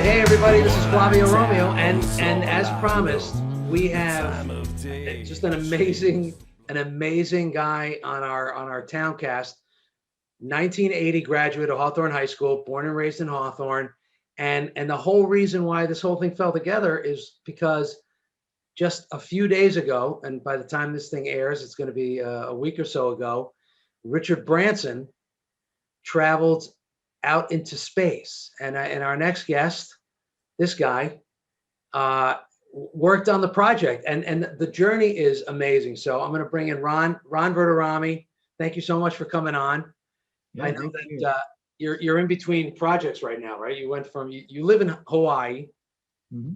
hey everybody, this is Flavio Romeo, and as promised, we have just an amazing guy on our Towncast. 1980 graduate of Hawthorne High School, born and raised in Hawthorne, and the whole reason why this whole thing fell together is because just a few days ago, and by the time this thing airs, it's going to be a week or so ago, Richard Branson traveled out into space, and our next guest, this guy, worked on the project, and the journey is amazing. So I'm going to bring in Ron Verderame. Thank you so much for coming on. Yeah, I know that you're in between projects right now, right? You went from you live in Hawaii, mm-hmm.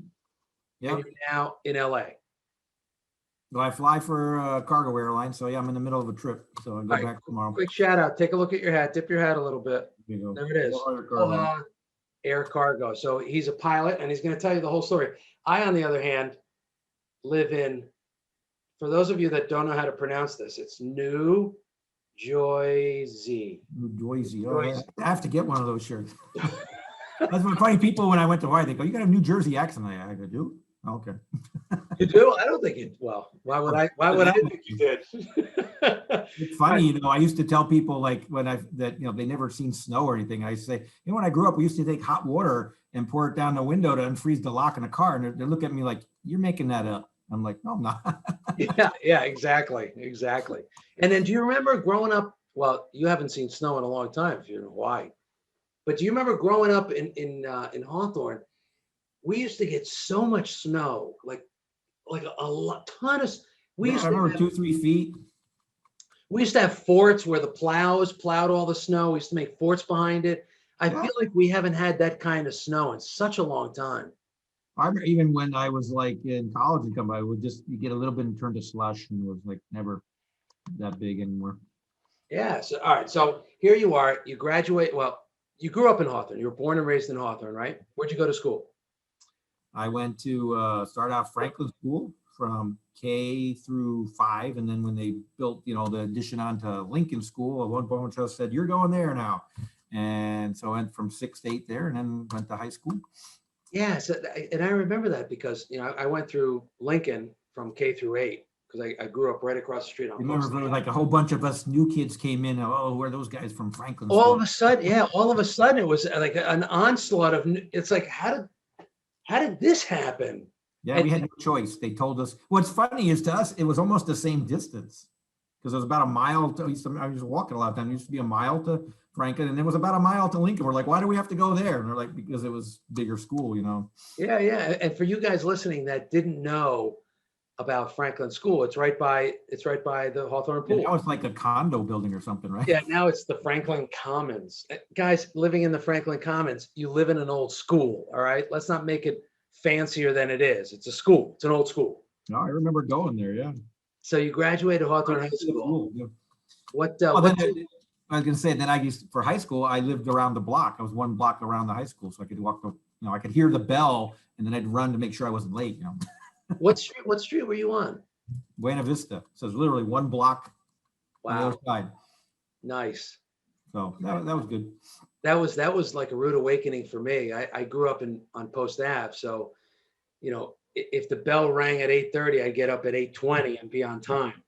Yeah, and you're now in LA. Well, I fly for a cargo airline, so yeah, I'm in the middle of a trip, so I'll go back tomorrow. Quick shout out. Take a look at your hat. Dip your hat a little bit. There it is. Air cargo. So he's a pilot, and he's going to tell you the whole story. I, on the other hand, live in. For those of you that don't know how to pronounce this, it's New Jersey. New Jersey. Oh, I have to get one of those shirts. That's what funny people when I went to Hawaii, they go, "You got a New Jersey accent." I go, "Do? Oh, okay." You do? I don't think it. Well, why would I think you did? It's funny, I used to tell people like they never seen snow or anything. I say, when I grew up, we used to take hot water and pour it down the window to unfreeze the lock in the car, and they look at me like, "You're making that up." I'm like, "No, I'm not." Yeah, exactly. And then, do you remember growing up? Well, you haven't seen snow in a long time if you're in Hawaii, but do you remember growing up in Hawthorne? We used to get so much snow, like a ton of. I remember 2-3 feet. We used to have forts where the plows plowed all the snow. We used to make forts behind it. I feel like we haven't had that kind of snow in such a long time. I remember even when I was like in college and come by, you get a little bit and turn to slush, and it was like never that big anymore. Yeah. So all right. So here you are. You graduate. Well, you grew up in Hawthorne. You were born and raised in Hawthorne, right? Where'd you go to school? I went to start out Franklin School from K through 5, and then when they built, the addition onto Lincoln School, at one point said, "You're going there now," and so I went from 6 to 8 there, and then went to high school. Yeah, so, and I remember that because I went through Lincoln from K through 8 because I grew up right across the street. On remember, like a whole bunch of us new kids came in. Oh, where are those guys from Franklin? All of a sudden, it was like an onslaught of. It's like, how did this happen? Yeah, we had no choice. They told us. What's funny is to us, it was almost the same distance because it was about a mile. I was walking a lot of time. It used to be a mile to Franklin, and it was about a mile to Lincoln. We're like, why do we have to go there? And they're like, because it was bigger school, Yeah. And for you guys listening that didn't know about Franklin School, it's right by the Hawthorne Pool. Now it's like a condo building or something, right? Yeah, now it's the Franklin Commons. Guys living in the Franklin Commons, you live in an old school, all right? Let's not make it fancier than it is. It's a school. It's an old school. No, I remember going there, yeah. So you graduated Hawthorne High School. Yeah. I was going to say, then for high school, I lived around the block. I was one block around the high school, so I could walk I could hear the bell, and then I'd run to make sure I wasn't late, What street were you on? Buena Vista. So it's literally one block. Wow. On the other side. Nice. So that was good. That was like a rude awakening for me. I grew up on Post Ave, so if the bell rang at 8:30, I'd get up at 8:20 and be on time.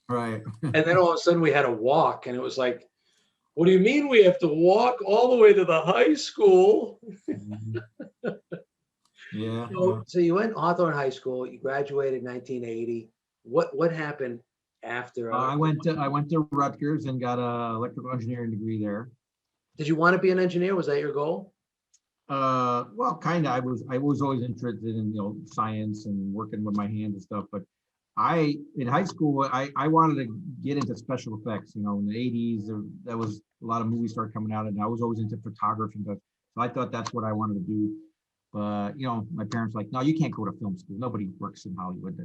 Right. And then all of a sudden we had to walk, and it was like, what do you mean we have to walk all the way to the high school? Yeah. So you went Hawthorne High School. You graduated in 1980. What happened after? I went to Rutgers and got a electrical engineering degree there. Did you want to be an engineer? Was that your goal? Well, kind of. I was always interested in science and working with my hands and stuff. But in high school I wanted to get into special effects. In the 80s, that was a lot of movies started coming out, and I was always into photography and stuff. So I thought that's what I wanted to do. But my parents were like, "No, you can't go to film school. Nobody works in Hollywood."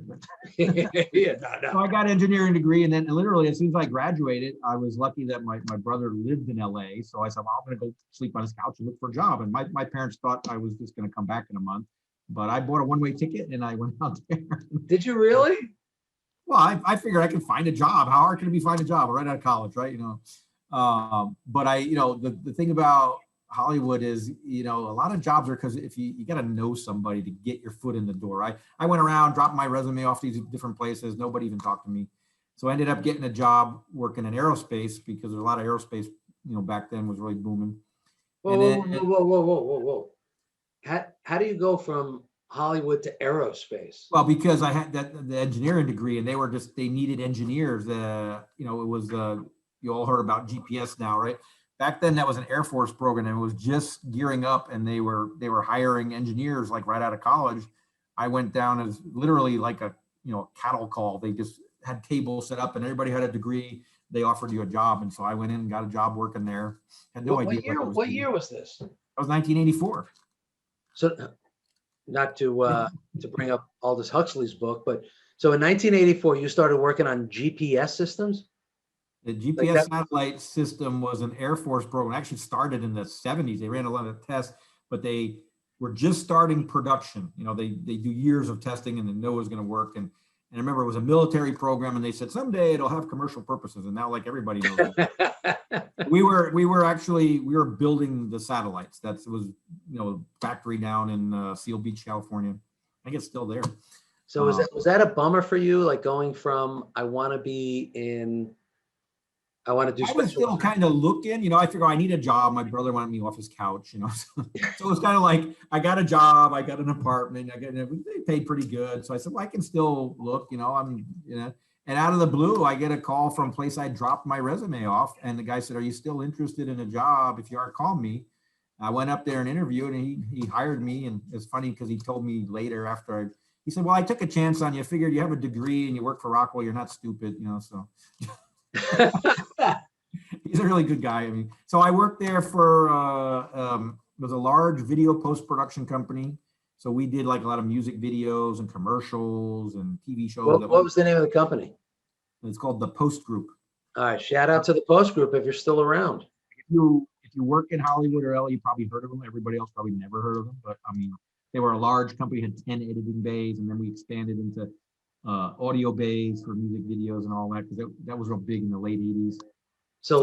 Yeah, no. So I got an engineering degree, and then literally as soon as I graduated, I was lucky that my brother lived in LA. So I said, "Well, I'm going to go sleep on his couch and look for a job." And my parents thought I was just going to come back in a month, but I bought a one-way ticket and I went out there. Did you really? Well, I figured I could find a job. How hard can it be find a job right out of college, right? But the thing about Hollywood is, you know, a lot of jobs are because if you got to know somebody to get your foot in the door. I went around, dropped my resume off these different places. Nobody even talked to me. So I ended up getting a job working in aerospace because there's a lot of aerospace, you know, back then was really booming. Whoa, And whoa, then, whoa, whoa, whoa, whoa, whoa. How do you go from Hollywood to aerospace? well, because I had the engineering degree and they needed engineers. You know, it was, you all heard about GPS now, right? Back then that was an Air Force program and it was just gearing up and they were hiring engineers like right out of college. I went down as literally like a, you know, cattle call. They just had tables set up and everybody had a degree. They offered you a job. And so I went in and got a job working there. Had no idea what I was What doing. year was this? That was 1984. So not to bring up Aldous Huxley's book, but so in 1984 you started working on GPS systems? The Like GPS that? satellite system was an Air Force program. It actually started in the 70s. They ran a lot of tests, but they were just starting production. You know, they do years of testing and they know it's going to work. And I remember it was a military program and they said someday it'll have commercial purposes. And now like everybody knows that. we were building the satellites. That was, you know, factory down in Seal Beach, California. I think it's still there. So was that a bummer for you? Like going from I want to do I was special still effects? kind of looking, you know, I figure I need a job. My brother wanted me off his couch, you know. So it was kind of like, I got a job, I got an apartment, they paid pretty good. So I said, well, I can still look, you know, and out of the blue, I get a call from a place I dropped my resume off. And the guy said, are you still interested in a job? If you are, call me. I went up there and interviewed and he hired me. And it's funny because he told me later he said, well, I took a chance on you. Figured you have a degree and you work for Rockwell. You're not stupid, you know, so. He's a really good guy. I mean, so I worked there for it was a large video post-production company. So we did like a lot of music videos and commercials and TV shows. What was the name of the company? It's called the Post Group. All right, shout out to the Post Group if you're still around. If you work in Hollywood or LA, you probably heard of them. Everybody else probably never heard of them. But I mean, they were a large company, had 10 editing bays, and then we expanded into audio bays for music videos and all that because that was real big in the late 80s. So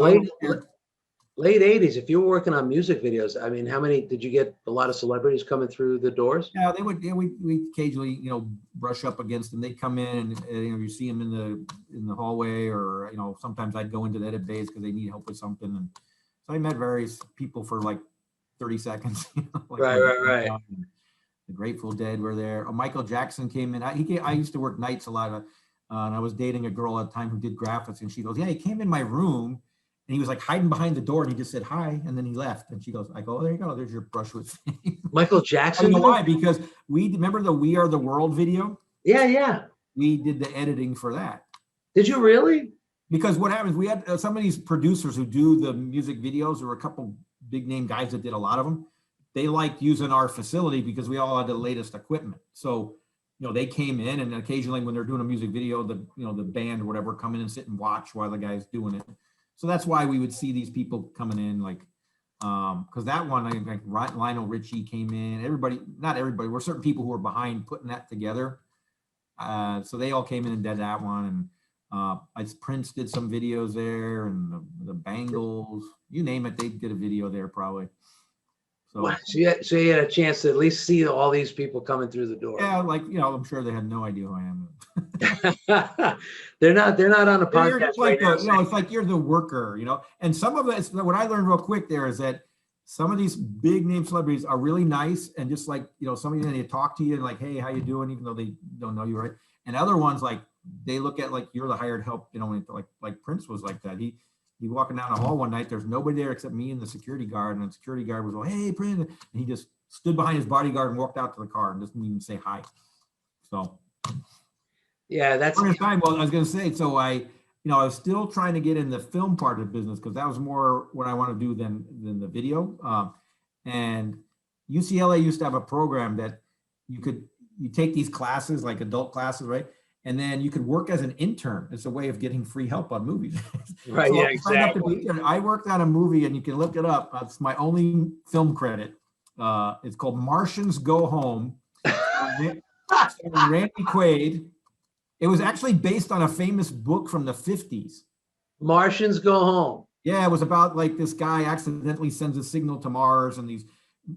late 80s, if you were working on music videos, I mean, how many did you get? A lot of celebrities coming through the doors? Yeah, they would. Yeah, we occasionally, you know, brush up against them. They'd come in and you know, you see them in the hallway, or you know, sometimes I'd go into the edit bays because they need help with something. And so I met various people for like 30 seconds. You know, like Right. The Grateful Dead were there. Michael Jackson came in. I used to work nights a lot, and I was dating a girl at the time who did graphics, and she goes, "Yeah, he came in my room." And he was like hiding behind the door and he just said hi and then he left. And she goes, I go, oh, there you go. There's your brush with fame. Michael Jackson? I know why, because we remember the We Are the World video? Yeah. We did the editing for that. Did you really? Because what happens, we had some of these producers who do the music videos. There were a couple big name guys that did a lot of them. They liked using our facility because we all had the latest equipment. So, you know, they came in and occasionally when they're doing a music video, the band or whatever, come in and sit and watch while the guy's doing it. So that's why we would see these people coming in, like, because that one, like Lionel Richie came in. Not everybody, were certain people who were behind putting that together. So they all came in and did that one. And Prince did some videos there, and the Bangles, you name it, they did a video there probably. So you had a chance to at least see all these people coming through the door. Yeah, like, you know, I'm sure they had no idea who I am. They're not on a podcast like right now. You know, it's like you're the worker, you know. And some of it, what I learned real quick there is that some of these big name celebrities are really nice and just like, you know, somebody they talk to you and like, hey, how you doing? Even though they don't know you, right? And other ones, like, they look at like you're the hired help, you know, like Prince was like that. He walking down the hall one night, there's nobody there except me and the security guard, and the security guard was like, hey, Prince, and he just stood behind his bodyguard and walked out to the car and didn't even say hi. So yeah, that's time. Well, I was going to say, so I was still trying to get in the film part of the business because that was more what I want to do than the video. And UCLA used to have a program that you take these classes, like adult classes, right? And then you could work as an intern. It's a way of getting free help on movies. Right. So Yeah, exactly. I worked on a movie, and you can look it up. It's my only film credit. It's called Martians Go Home. Randy Quaid. It was actually based on a famous book from the 50s. Martians Go Home. Yeah, it was about like this guy accidentally sends a signal to Mars and these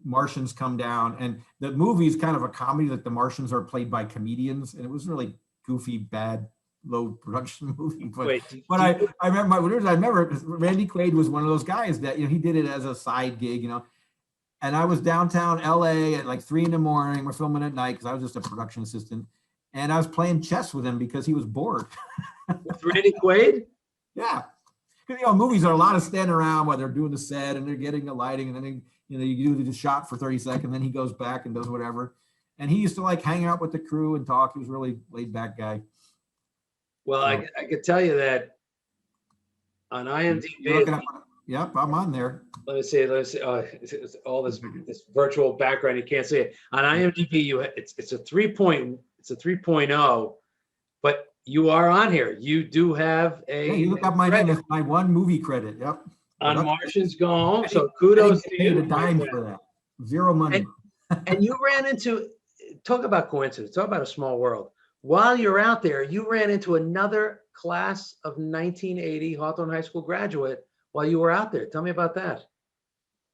Martians come down. And the movie is kind of a comedy that the Martians are played by comedians. And it was really goofy, bad, low production movie. Wait, But I remember Randy Quaid was one of those guys that, he did it as a side gig, and I was downtown LA at like 3 a.m. We're filming at night because I was just a production assistant. And I was playing chess with him because he was bored. with Randy Quaid? Yeah. Because, movies are a lot of standing around while they're doing the set and they're getting the lighting. And then, you do the shot for 30 seconds. Then he goes back and does whatever. And he used to like hang out with the crew and talk. He was a really laid back guy. Well, so, I could tell you that on IMDb. Yep, I'm on there. Let me see. All this virtual background, you can't see it. On IMDb, it's a 3.0, but you are on here. You do have a. Hey, you look up my name. It's my one movie credit. Yep. On Martians Go Home. So kudos to you. A dime for that. Zero money. And you ran into. Talk about coincidence. Talk about a small world. While you're out there, you ran into another class of 1980 Hawthorne High School graduate while you were out there. Tell me about that.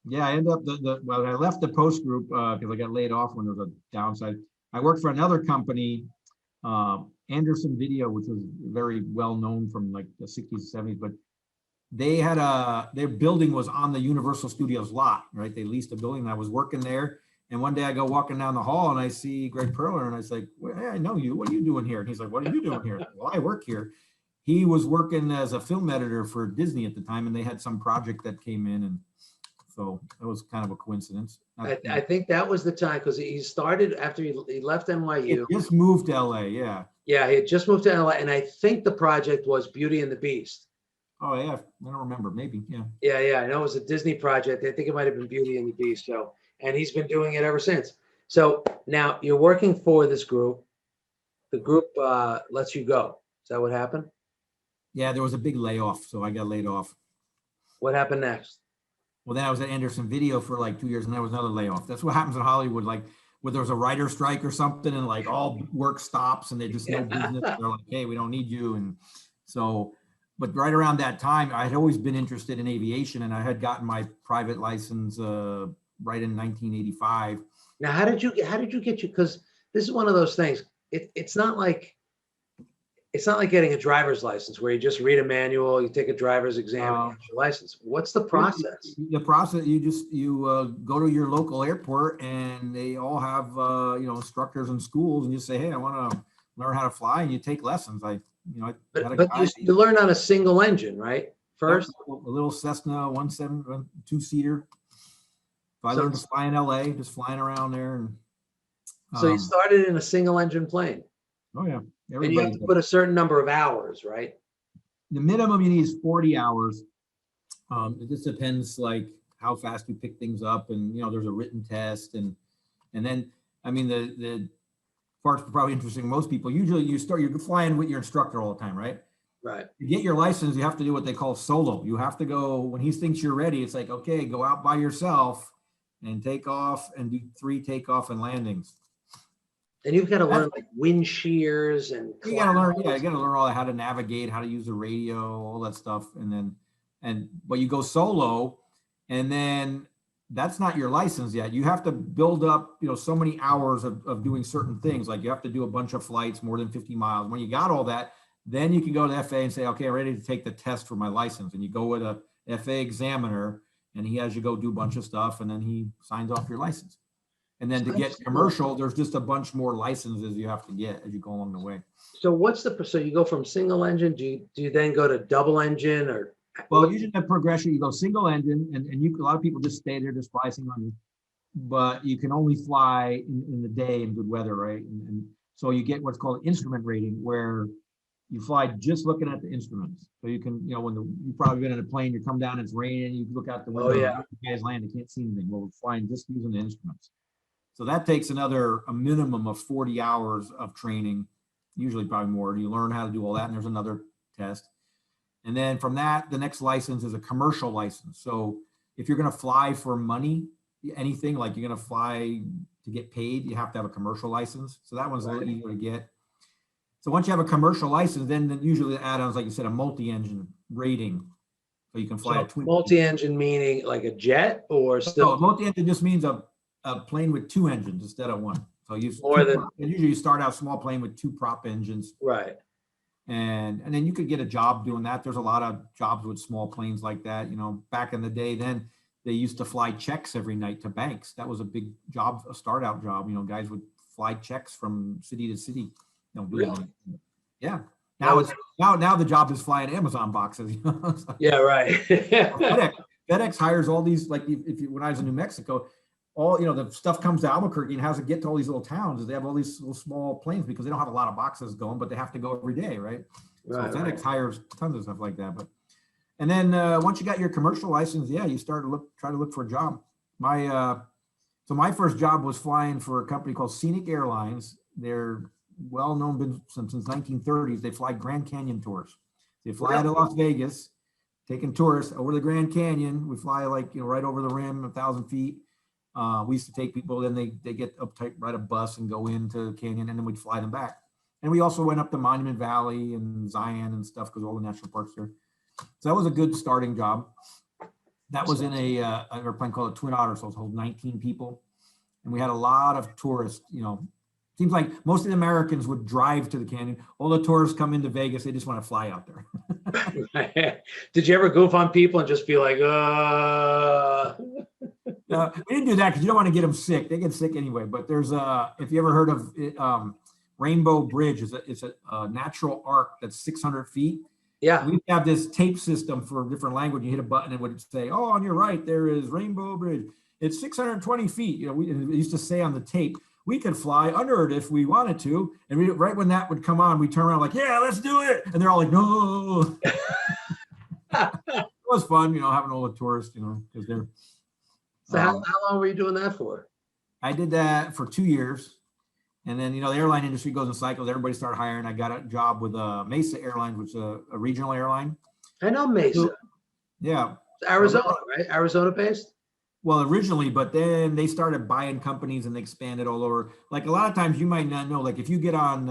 Yeah, I ended up I left the post group because I got laid off when there was a downside. I worked for another company, Anderson Video, which was very well known from like the 60s and 70s, but they had their building was on the Universal Studios lot, right? They leased a building and I was working there. And one day I go walking down the hall and I see Greg Perler and I was like, well, hey, I know you. What are you doing here? And he's like, what are you doing here? Well, I work here. He was working as a film editor for Disney at the time, and they had some project that came in, and so that was kind of a coincidence. I think that was the time because he started after he left NYU. He just moved to LA, yeah. Yeah, he had just moved to LA, and I think the project was Beauty and the Beast. Oh yeah, I don't remember. Maybe, yeah. Yeah. I know it was a Disney project. I think it might have been Beauty and the Beast. So, and he's been doing it ever since. So now you're working for this group. The group lets you go. Is that what happened? Yeah, there was a big layoff, so I got laid off. What happened next? Well, then I was at Anderson Video for like 2 years, and there was another layoff. That's what happens in Hollywood, like when there was a writer's strike or something, and like all work stops, and they just no business. They're like, hey, we don't need you, and so. But right around that time, I had always been interested in aviation, and I had gotten my private license right in 1985. Now, how did you get you? Because this is one of those things. It's not like getting a driver's license where you just read a manual, you take a driver's exam, and get your license. What's the process? The process, you go to your local airport, and they all have instructors and schools, and you say, hey, I want to learn how to fly, and you take lessons. But you learn on a single engine, right? First, a little Cessna 2-seater. So I learned to fly in LA, just flying around there. And so you started in a single engine plane. Oh yeah. And you have to put a certain number of hours, right? The minimum you need is 40 hours. It just depends like how fast you pick things up, and there's a written test, and then the part's probably interesting to most people. Usually you're flying with your instructor all the time, right? Right. To get your license, you have to do what they call solo. You have to go when he thinks you're ready. It's like, okay, go out by yourself and take off and do 3 takeoff and landings. And you've got to learn like wind shears and you got to learn. Yeah, you got to learn all how to navigate, how to use the radio, all that stuff. But you go solo, and then that's not your license yet. You have to build up, so many hours of doing certain things. Like you have to do a bunch of flights, more than 50 miles. When you got all that, then you can go to FAA and say, okay, I'm ready to take the test for my license. And you go with a FAA examiner, and he has you go do a bunch of stuff, and then he signs off your license. And then to get commercial, there's just a bunch more licenses you have to get as you go along the way. So so you go from single engine, do you then go to double engine or? Well, usually the progression, you go single engine, and a lot of people just stay there, just fly single engine, but you can only fly in the day in good weather, right? And so you get what's called instrument rating, where you fly just looking at the instruments. So you can, you've probably been in a plane, you come down, it's raining, you look out the window, you guys land, you can't see anything. Well, we're flying just using the instruments. So that takes a minimum of 40 hours of training, usually probably more. You learn how to do all that, and there's another test. And then from that, the next license is a commercial license. So if you're going to fly for money, anything like you're going to fly to get paid, you have to have a commercial license. So that one's a little easier to get. So once you have a commercial license, then usually the add-ons, like you said, a multi-engine rating. So you can fly So a twin. multi-engine meaning like a jet or No, still multi-engine just means a plane with two engines instead of one. So more than, usually you start out small plane with two prop engines, right? and then you could get a job doing that. There's a lot of jobs with small planes like that. Back in the day, then they used to fly checks every night to banks. That was a big job, a start out job. Guys would fly checks from city to city. Don't do that Really? anymore. Yeah. That Now was, it's now the job is flying Amazon boxes. So yeah, right. FedEx hires all these, like when I was in New Mexico, all the stuff comes to Albuquerque and has to get to all these little towns. They have all these little small planes because they don't have a lot of boxes going, but they have to go every day, right? Right, So FedEx right. hires tons of stuff like that. But and then once you got your commercial license, yeah, you start to try to look for a job. My first job was flying for a company called Scenic Airlines. They're well known since 1930s. They fly Grand Canyon tours. They fly Really? to Las Vegas, taking tourists over the Grand Canyon. We fly right over the rim, 1,000 feet. We used to take people, then they get up, ride a bus and go into the canyon, and then we'd fly them back. And we also went up to Monument Valley and Zion and stuff because all the national parks there. So that was a good starting job. That was in an airplane called a Twin Otter, so it held 19 people. And we had a lot of tourists, seems like most of the Americans would drive to the canyon. All the tourists come into Vegas, they just want to fly out there. Did you ever goof on people and just be like, We didn't do that because you don't want to get them sick. They get sick anyway. But there's if you ever heard of it, Rainbow Bridge, it's a natural arc that's 600 feet. yeah. We have this tape system for different language. You hit a button and it would say, "Oh, on your right there is Rainbow Bridge. It's 620 feet." We used to say on the tape, we could fly under it if we wanted to. And right when that would come on, we turn around like, "Yeah, let's do it." And they're all like, "No." It was fun, having all the tourists, because they're. So how long were you doing that for? I did that for 2 years. And then, the airline industry goes in cycles. Everybody started hiring. I got a job with Mesa Airlines, which is a regional airline. I know Mesa. Yeah. Arizona, right? Arizona based? Well, originally, but then they started buying companies and they expanded all over. Like a lot of times you might not know, like if you get on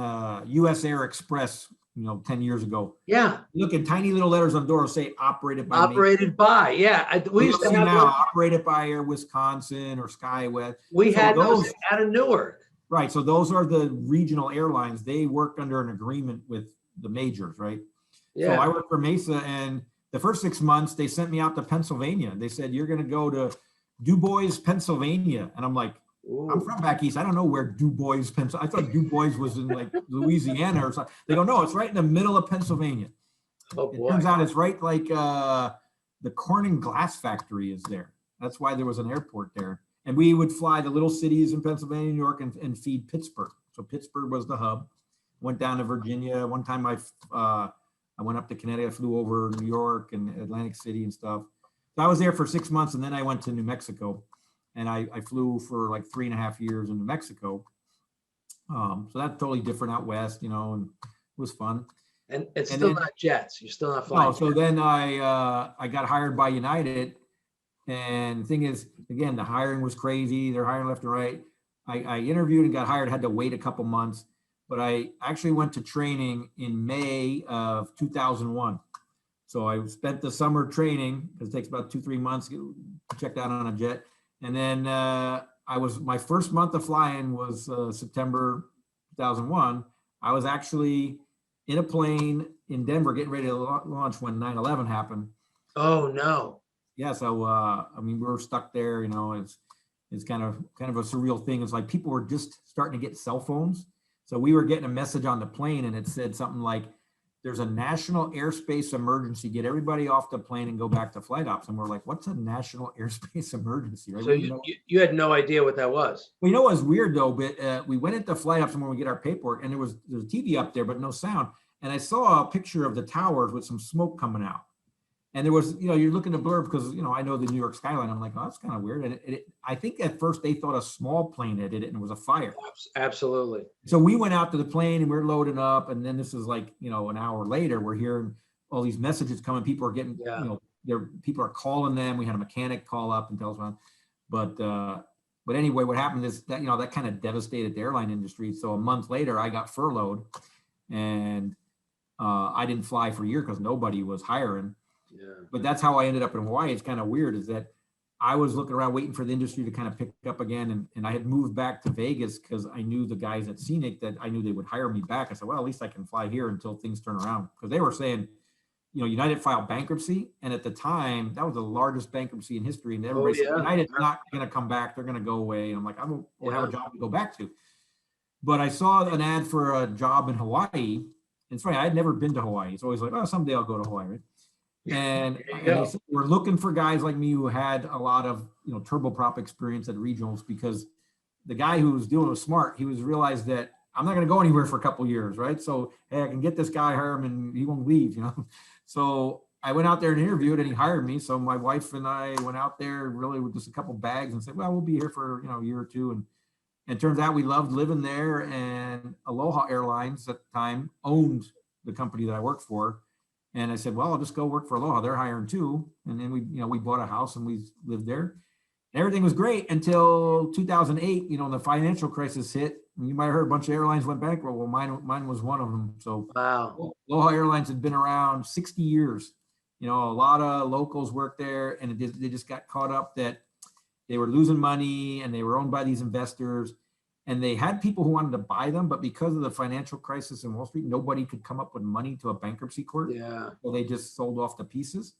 US Air Express, 10 years ago, Yeah. look at tiny little letters on the door say operated by Operated by, yeah. We used to have now those, operated by Air Wisconsin or SkyWest. we So had those out of Newark. Right. So those are the regional airlines. They worked under an agreement with the majors, right? So I Yeah. worked for Mesa, and the first 6 months they sent me out to Pennsylvania. They said, "You're going to go to Du Bois, Pennsylvania." And I'm like, I'm Ooh. from back east. I don't know where Du Bois, Pennsylvania. I thought Du Bois was in like Louisiana or something. They go, "No, it's right in the middle of Pennsylvania." Oh It boy. turns out it's right like the Corning glass factory is there. That's why there was an airport there. And we would fly to little cities in Pennsylvania, New York, and feed Pittsburgh. So Pittsburgh was the hub. Went down to Virginia. One time I went up to Connecticut, flew over New York and Atlantic City and stuff. So I was there for 6 months, and then I went to New Mexico. And I flew for like 3.5 years in New Mexico. So that's totally different out west, and it was fun. And it's And still then- not jets. You're still not flying. Oh, so then I got hired by United, and the thing is, again, the hiring was crazy. They're hiring left and right. I interviewed and got hired, had to wait a couple months, but I actually went to training in May of 2001. So I spent the summer training, because it takes about 2-3 months to check out on a jet. And then my first month of flying was September 2001. I was actually in a plane in Denver getting ready to launch when 9/11 happened. Oh no. Yeah, so we were stuck there. It's kind of a surreal thing. It's like people were just starting to get cell phones, so we were getting a message on the plane, and it said something like, "There's a national airspace emergency. Get everybody off the plane and go back to flight ops." And we're like, "What's a national airspace emergency?" Right? So you had no idea what that was. Well, it was weird though, but we went into flight ops and when we get our paperwork, and there's a TV up there, but no sound. And I saw a picture of the towers with some smoke coming out. And there was, you're looking to blur because, I know the New York skyline. I'm like, "Oh, that's kind of weird." And I think at first they thought a small plane had did it and it was a fire. Absolutely. So we went out to the plane and we're loading up. And then this is like, an hour later, we're hearing all these messages coming. People are getting, people are calling them. We had a mechanic call up and tell us about, but anyway, what happened is that, that kind of devastated the airline industry. So a month later, I got furloughed, and I didn't fly for a year because nobody was hiring. Yeah. But that's how I ended up in Hawaii. It's kind of weird is that I was looking around waiting for the industry to kind of pick up again. And I had moved back to Vegas because I knew the guys at Scenic that I knew they would hire me back. I said, well, at least I can fly here until things turn around. Because they were saying, United filed bankruptcy. And at the time, that was the largest bankruptcy in history. And everybody said, United's not going to come back. They're going to go away. And I'm like, I don't have a job to go back to. But I saw an ad for a job in Hawaii. And it's funny, I had never been to Hawaii. It's always like, oh, someday I'll go to Hawaii, right? And they said, we're looking for guys like me who had a lot of turboprop experience at regionals, because the guy who was doing it was smart. He was realized that I'm not going to go anywhere for a couple of years, right? So hey, I can get this guy, hire him, and he won't leave, So I went out there and interviewed, and he hired me. So my wife and I went out there really with just a couple bags and said, well, we'll be here for a year or two. And it turns out we loved living there. And Aloha Airlines at the time owned the company that I worked for. And I said, well, I'll just go work for Aloha. They're hiring too. And then we bought a house and we lived there. Everything was great until 2008, the financial crisis hit. You might have heard a bunch of airlines went bankrupt. Well, mine was one of them. So wow. Aloha Airlines had been around 60 years. A lot of locals worked there, and they just got caught up that they were losing money and they were owned by these investors. And they had people who wanted to buy them, but because of the financial crisis in Wall Street, nobody could come up with money to a bankruptcy court. Yeah. So they just sold off the pieces.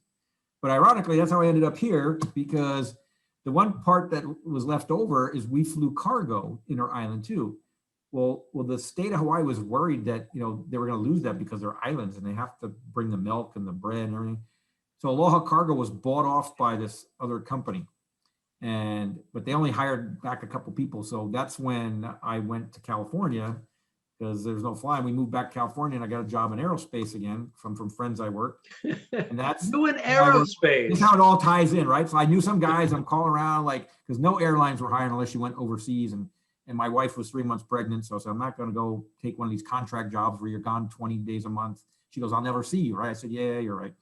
But ironically, that's how I ended up here, because the one part that was left over is we flew cargo in our island too. Well, the state of Hawaii was worried that, they were going to lose that because they're islands and they have to bring the milk and the bread and everything. So Aloha Cargo was bought off by this other company. But they only hired back a couple people. So that's when I went to California, because there's no flying. We moved back to California, and I got a job in aerospace again from friends I worked. And that's doing aerospace. That's how it all ties in, right? So I knew some guys. I'm calling around, because no airlines were hiring unless you went overseas. And my wife was 3 months pregnant, so I said, I'm not going to go take one of these contract jobs where you're gone 20 days a month. She goes, I'll never see you, right? I said, yeah, you're right.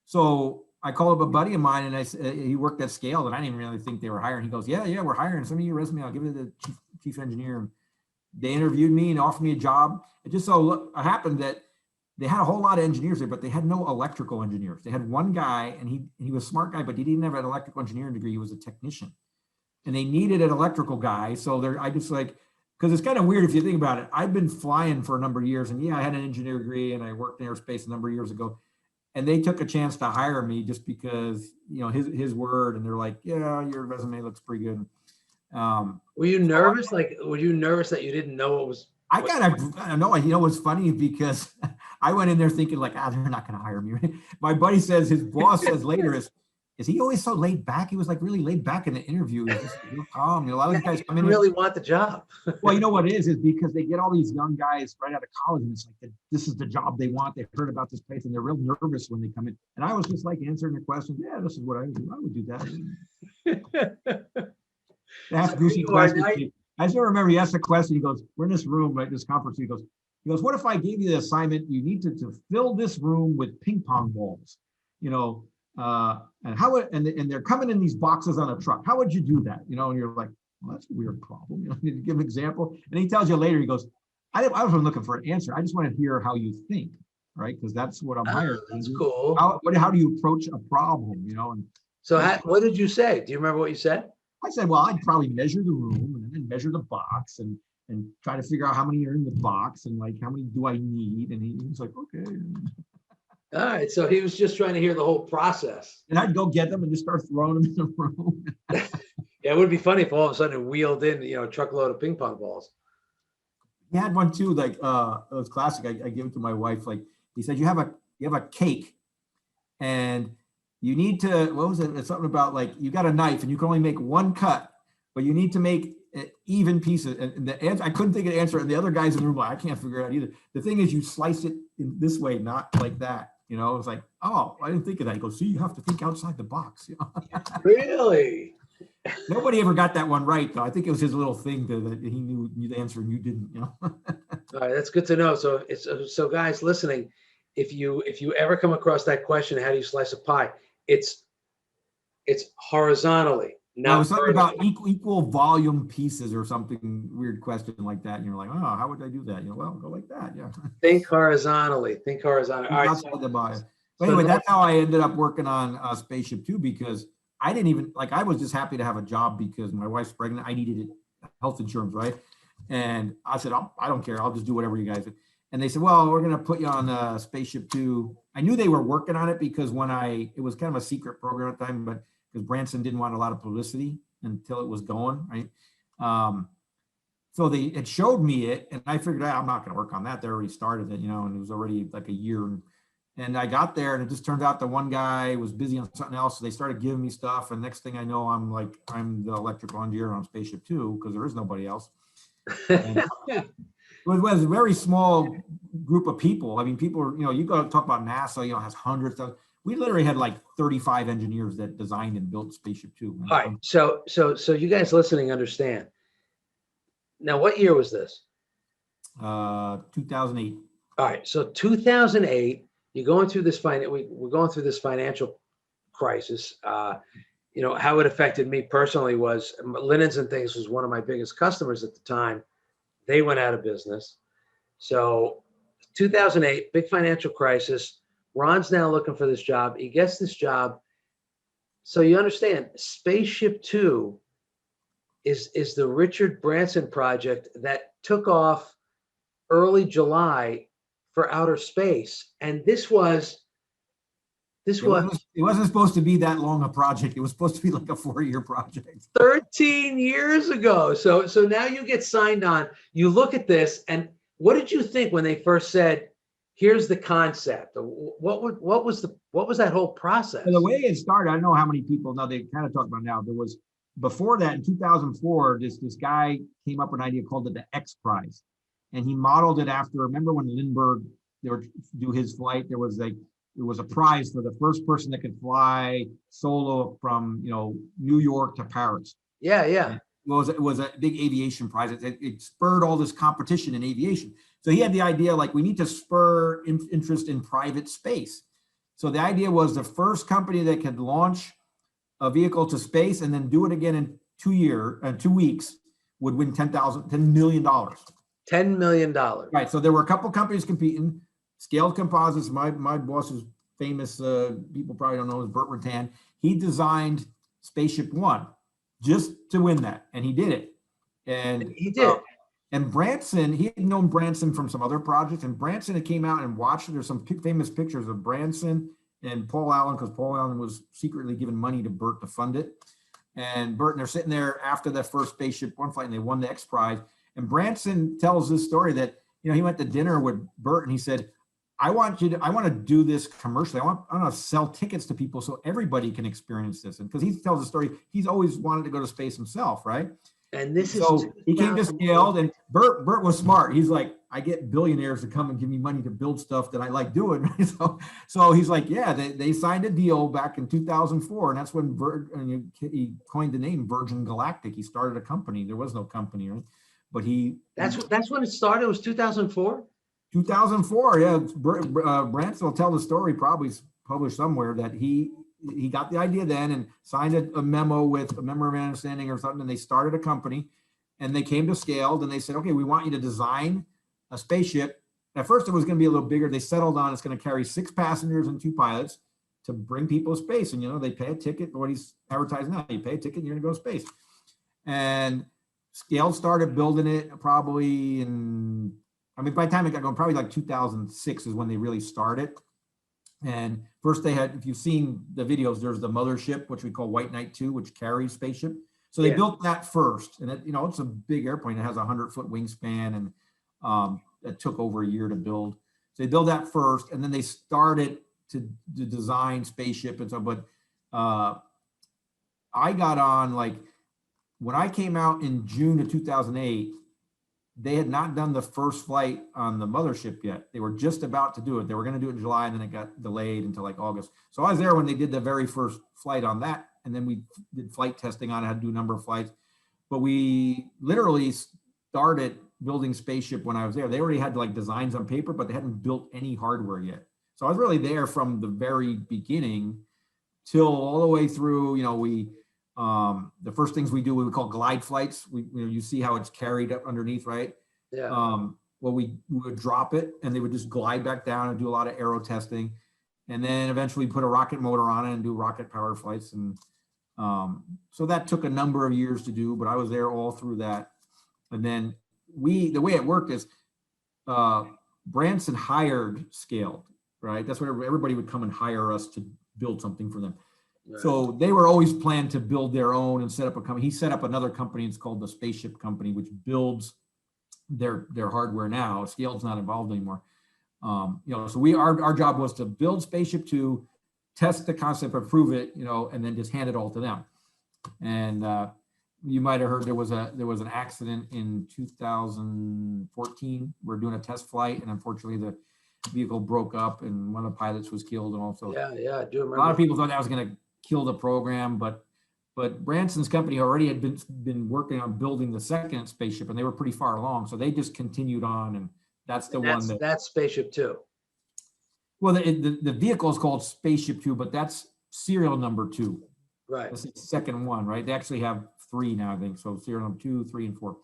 So I called up a buddy of mine, and he worked at Scale, and I didn't really think they were hiring. He goes, yeah, we're hiring. Send me your resume. I'll give it to the chief engineer. And they interviewed me and offered me a job. It just so happened that they had a whole lot of engineers there, but they had no electrical engineers. They had one guy, and he was a smart guy, but he didn't have an electrical engineering degree. He was a technician, and they needed an electrical guy. So because it's kind of weird if you think about it. I've been flying for a number of years, and I had an engineering degree, and I worked in aerospace a number of years ago. And they took a chance to hire me just because, his word, and they're like, yeah, your resume looks pretty good. Were you nervous? Were you nervous that you didn't know what was? I don't know. What's funny because I went in there thinking they're not going to hire me. My buddy says, his boss says later is he always so laid back? He was really laid back in the interview. He was just real calm. A lot of these guys come in. Really want the job. Well, you know what it is because they get all these young guys right out of college, and it's this is the job they want. They've heard about this place, and they're real nervous when they come in. And I was just answering the questions. Yeah, this is what I would do. I would do that. Ask Goosey questions. I still remember he asked a question. He goes, "We're in this room, right? This conference." He goes, "What if I gave you the assignment? You need to fill this room with ping pong balls, and how and they're coming in these boxes on a truck. How would you do that? And you're like, well, that's a weird problem. You need to give an example." And he tells you later. He goes, "I wasn't looking for an answer. I just want to hear how you think, right? Because that's what I'm hired. That's cool. How do you approach a problem? And so what did you say? Do you remember what you said? I said, well, I'd probably measure the room and then measure the box and try to figure out how many are in the box and how many do I need?" And he was like, okay. All right. So he was just trying to hear the whole process. And I'd go get them and just start throwing them in the room. Yeah, it would be funny if all of a sudden it wheeled in, a truckload of ping pong balls. He had one too, it was classic. I gave it to my wife. He said, you have a cake and you need to, what was it? It's something about you got a knife and you can only make one cut, but you need to make even pieces. And the answer, I couldn't think of the answer. And the other guys in the room, I can't figure it out either. The thing is, you slice it in this way, not like that. It's oh, I didn't think of that. He goes, see, you have to think outside the box. Really? Nobody ever got that one right, though. I think it was his little thing that he knew the answer and you didn't. All right, that's good to know. So guys listening, if you ever come across that question, how do you slice a pie? It's horizontally. Now, it's something about equal volume pieces or something weird question like that. And you're like, oh, how would I do that? Well, go like that. Yeah. Think horizontally. All right. Outside the box. But anyway, that's how I ended up working on Spaceship Two, because I didn't even like, I was just happy to have a job because my wife's pregnant. I needed health insurance, right? And I said, I don't care. I'll just do whatever you guys do. And they said, well, we're going to put you on Spaceship Two. I knew they were working on it because it was kind of a secret program at the time, but because Branson didn't want a lot of publicity until it was going, right? So they it showed me it, and I figured I'm not going to work on that. They already started it, and it was already like a year. And I got there, and it just turns out the one guy was busy on something else. So they started giving me stuff, and next thing I know, I'm the electrical engineer on Spaceship Two because there is nobody else. And it was a very small group of people. I mean, people, you go talk about NASA, has hundreds of. We literally had like 35 engineers that designed and built Spaceship Two. All right, so you guys listening understand. Now, what year was this? 2008. All right, so 2008. You're going through this we're going through this financial crisis. How it affected me personally was Linens and Things was one of my biggest customers at the time. They went out of business. So 2008, big financial crisis. Ron's now looking for this job. He gets this job. So you understand, Spaceship Two is the Richard Branson project that took off early July for outer space. And it wasn't supposed to be that long a project. It was supposed to be like a 4-year project. 13 years ago. So now you get signed on. You look at this, and what did you think when they first said, here's the concept? What was that whole process? Well, the way it started, I don't know how many people now they kind of talk about now. There was before that in 2004, this guy came up with an idea called it the X Prize. And he modeled it after, remember when Lindbergh, they were do his flight, there was a prize for the first person that could fly solo from, New York to Paris. Yeah. It was a big aviation prize. It spurred all this competition in aviation. So he had the idea, like, we need to spur interest in private space. So the idea was the first company that could launch a vehicle to space and then do it again in 2 weeks would win $10 million. $10 million. Right. So there were a couple companies competing. Scaled Composites. My boss was famous. People probably don't know, is Burt Rutan. He designed Spaceship One just to win that, and he did it. And he did. And Branson, he had known Branson from some other projects, and Branson had came out and watched. There's some famous pictures of Branson and Paul Allen, because Paul Allen was secretly giving money to Burt to fund it. And Burt, and they're sitting there after that first Spaceship One flight, and they won the X Prize. And Branson tells this story that, he went to dinner with Burt, and he said, I want to do this commercially. I want to sell tickets to people so everybody can experience this. And because he tells the story, he's always wanted to go to space himself, right? And this so is he came to Scaled, and Burt was smart. He's like, I get billionaires to come and give me money to build stuff that I like doing. So he's like, yeah, they signed a deal back in 2004, and that's when he coined the name Virgin Galactic. He started a company. There was no company, right? But that's when it started. It was 2004. 2004, yeah. Branson will tell the story, probably published somewhere, that he got the idea then and signed a memo with a memorandum of understanding or something, and they started a company, and they came to Scaled, and they said, okay, we want you to design a spaceship. At first, it was going to be a little bigger. They settled on it's going to carry 6 passengers and 2 pilots to bring people to space. And, they pay a ticket. What he's advertising now, you pay a ticket and you're going to go to space. And Scaled started building it probably by the time it got going, probably like 2006 is when they really started. And first they had, if you've seen the videos, there's the mothership, which we call White Knight 2, which carries Spaceship. So they built that first. And it's a big airplane. It has a 100-foot wingspan, and it took over a year to build. So they built that first, and then they started to design Spaceship and so. But I got on, like, when I came out in June of 2008, they had not done the first flight on the mothership yet. They were just about to do it. They were going to do it in July, and then it got delayed until like August. So I was there when they did the very first flight on that. And then we did flight testing on it, had to do a number of flights. But we literally started building Spaceship when I was there. They already had like designs on paper, but they hadn't built any hardware yet. So I was really there from the very beginning till all the way through, the first things we do, we call glide flights. You see how it's carried up underneath, right? Yeah. We would drop it, and they would just glide back down and do a lot of aero testing. And then eventually put a rocket motor on it and do rocket powered flights. And so that took a number of years to do, but I was there all through that. And then the way it worked is Branson hired Scaled, right? That's where everybody would come and hire us to build something for them. Right. So they were always planned to build their own and set up a company. He set up another company. It's called the Spaceship Company, which builds their hardware now. Scaled's not involved anymore. So our job was to build Spaceship 2, test the concept, approve it, and then just hand it all to them. And you might have heard there was an accident in 2014. We're doing a test flight, and unfortunately the vehicle broke up, and one of the pilots was killed. And also, yeah, I do remember. A lot of people thought that was going to kill the program, but Branson's company already had been working on building the second spaceship, and they were pretty far along, so they just continued on, and that's that's Spaceship 2. Well, the vehicle is called Spaceship 2, but that's serial number 2. Right. That's the second one, right? They actually have 3 now, I think. So serial number 2, 3, and 4.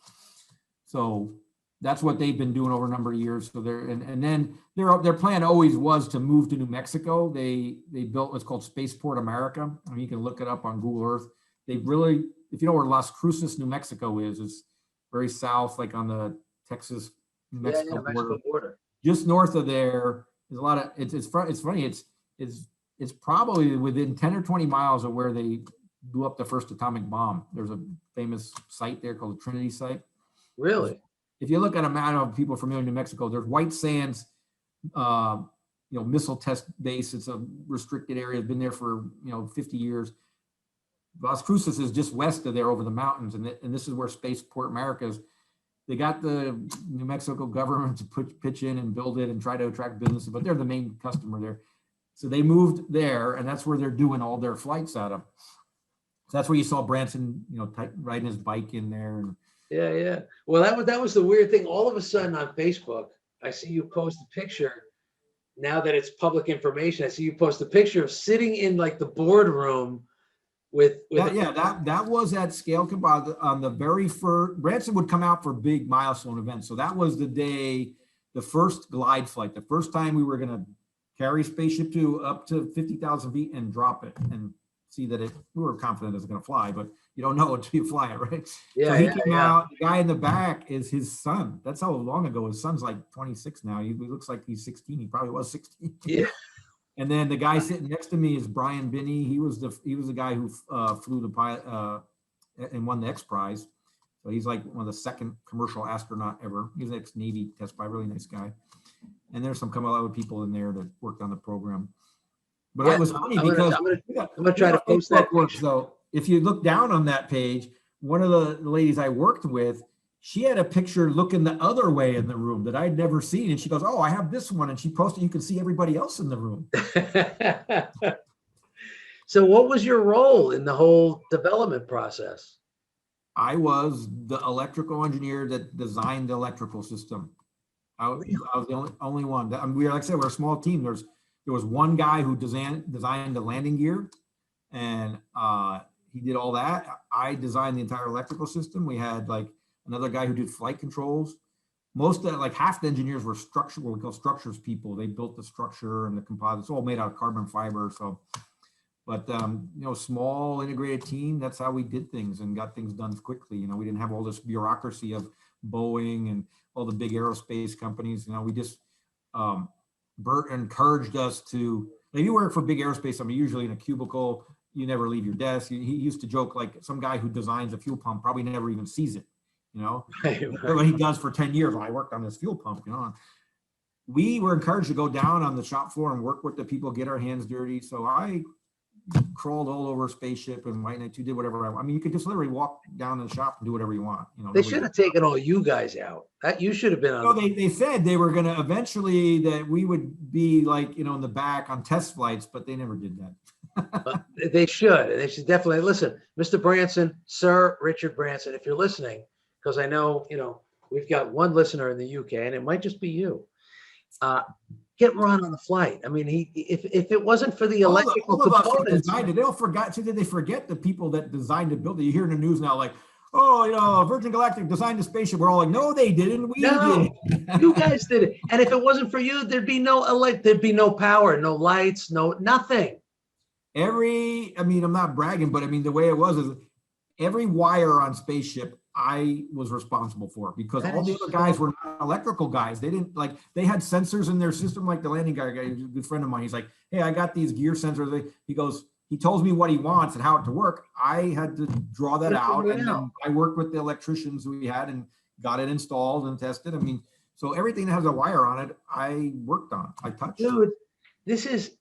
So that's what they've been doing over a number of years. So and then their plan always was to move to New Mexico. They built what's called Spaceport America. I mean, you can look it up on Google Earth. They really, if you know where Las Cruces, New Mexico is, it's very south, like on the Texas New Mexico border. Just north of there is a lot of it's funny. It's probably within 10 or 20 miles of where they blew up the first atomic bomb. There's a famous site there called the Trinity site. Really? If you look at a map of people familiar in New Mexico, there's White Sands, missile test base. It's a restricted area. It's been there for 50 years. Las Cruces is just west of there over the mountains, and this is where Spaceport America is. They got the New Mexico government to pitch in and build it and try to attract businesses, but they're the main customer there. So they moved there, and that's where they're doing all their flights out of. So that's where you saw Branson, riding his bike in there. And yeah. Well, that was the weird thing. All of a sudden on Facebook, I see you post a picture. Now that it's public information, I see you post a picture of sitting in like the boardroom with that was at Scale on the very first. Branson would come out for big milestone events. So that was the day, the first glide flight, the first time we were going to carry Spaceship 2 up to 50,000 feet and drop it and see that we were confident it was going to fly, but you don't know until you fly it, right? Yeah. So he came out, the guy in the back is his son. That's how long ago. His son's like 26 now. He looks like he's 16. He probably was 16. Yeah. And then the guy sitting next to me is Brian Binney. He was the guy who flew the pilot and won the X Prize. So he's like one of the second commercial astronaut ever. He's an ex-Navy test pilot, really nice guy. And there's some other people in there that worked on the program. But it was funny because I'm gonna try to post that work. So if you look down on that page, one of the ladies I worked with, she had a picture looking the other way in the room that I'd never seen. And she goes, "Oh, I have this one." And she posted, you can see everybody else in the room. So what was your role in the whole development process? I was the electrical engineer that designed the electrical system. I was the only one. Like I said, we're a small team. There was one guy who designed the landing gear, and he did all that. I designed the entire electrical system. We had like another guy who did flight controls. Half the engineers were what we call structures people. They built the structure and the composites, all made out of carbon fiber. So, but small integrated team. That's how we did things and got things done quickly. We didn't have all this bureaucracy of Boeing and all the big aerospace companies. We just Bert encouraged us to. If you work for big aerospace, usually in a cubicle, you never leave your desk. He used to joke like some guy who designs a fuel pump probably never even sees it. What he does for 10 years. I worked on this fuel pump. We were encouraged to go down on the shop floor and work with the people, get our hands dirty. So I crawled all over Spaceship and White Knight 2, did whatever I want. You could just literally walk down to the shop and do whatever you want. They should have taken all you guys out. That you should have been on. They said they were going to eventually that we would be like, in the back on test flights, but they never did that. They should. They should definitely listen. Mr. Branson, Sir Richard Branson, if you're listening, because I know, we've got one listener in the UK and it might just be you. Get Ron on the flight. If it wasn't for the electrical components. Did they forget the people that designed and built it? You hear in the news now, like, oh, Virgin Galactic designed a spaceship. We're all like, no, they didn't. We No, did. you guys did it. And if it wasn't for you, there'd be no power, no lights, no nothing. I mean, I'm not bragging, but I mean, the way it was is every wire on spaceship I was responsible for, because That all the is other guys so- were not electrical guys. They didn't they had sensors in their system, like the landing guy, a good friend of mine. He's like, hey, I got these gear sensors. He tells me what he wants and how it to work. I had to draw that out, and then I worked with the electricians we had and got it installed and tested. I mean, so everything that has a wire on it, I worked on, I touched. Dude, this is,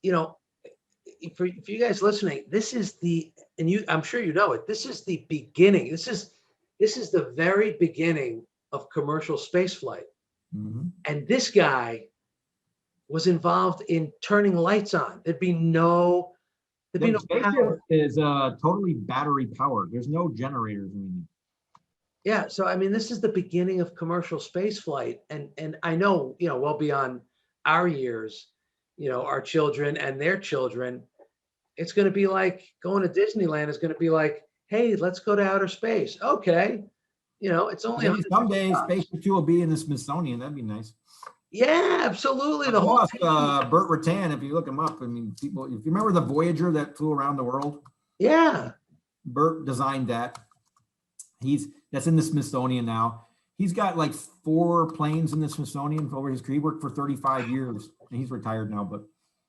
for you guys listening, this is I'm sure you know it. This is the beginning. This is the very beginning of commercial space flight. Mm-hmm. And this guy was involved in turning lights on. There'd be no power. Is totally battery powered. There's no generators. Yeah. So, I mean, this is the beginning of commercial space flight. And I know, well beyond our years, our children and their children, it's going to be like going to Disneyland is going to be like, hey, let's go to outer space. Okay. It's only Maybe someday Spaceship Two will be in the Smithsonian. That'd be nice. Yeah, absolutely. The whole Burt Rutan, if you look him up, I mean, people, if you remember the Voyager that flew around the world, yeah, Burt designed that. That's in the Smithsonian now. He's got like 4 planes in the Smithsonian over his career. He worked for 35 years, and he's retired now. But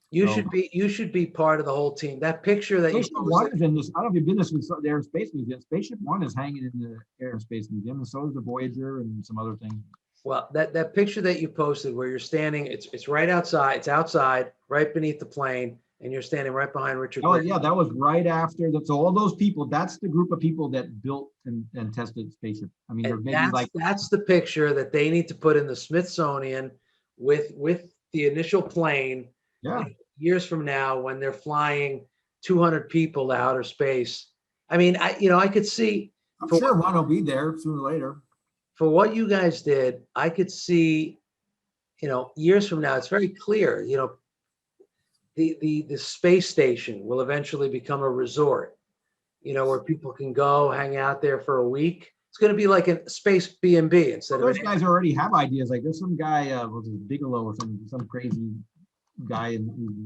you should be part of the whole team. That picture that Spaceship One is in this. I don't know if you've been to the Air and Space Museum. Spaceship One is hanging in the Air and Space Museum, and so is the Voyager and some other things. Well, that picture that you posted where you're standing, it's right outside. It's outside, right beneath the plane, and you're standing right behind Richard. Oh, yeah, that was right after that. So all those people, that's the group of people that built and tested spaceship. I mean, that's the picture that they need to put in the Smithsonian with the initial plane. Yeah. Years from now, when they're flying 200 people to outer space. I mean, I could see. I'm sure Ron will be there sooner or later. For what you guys did, I could see, years from now, it's very clear, the space station will eventually become a resort, where people can go hang out there for a week. It's going to be like a space B&B instead of. Those guys already have ideas. Like there's some guy, was it Bigelow or some crazy guy,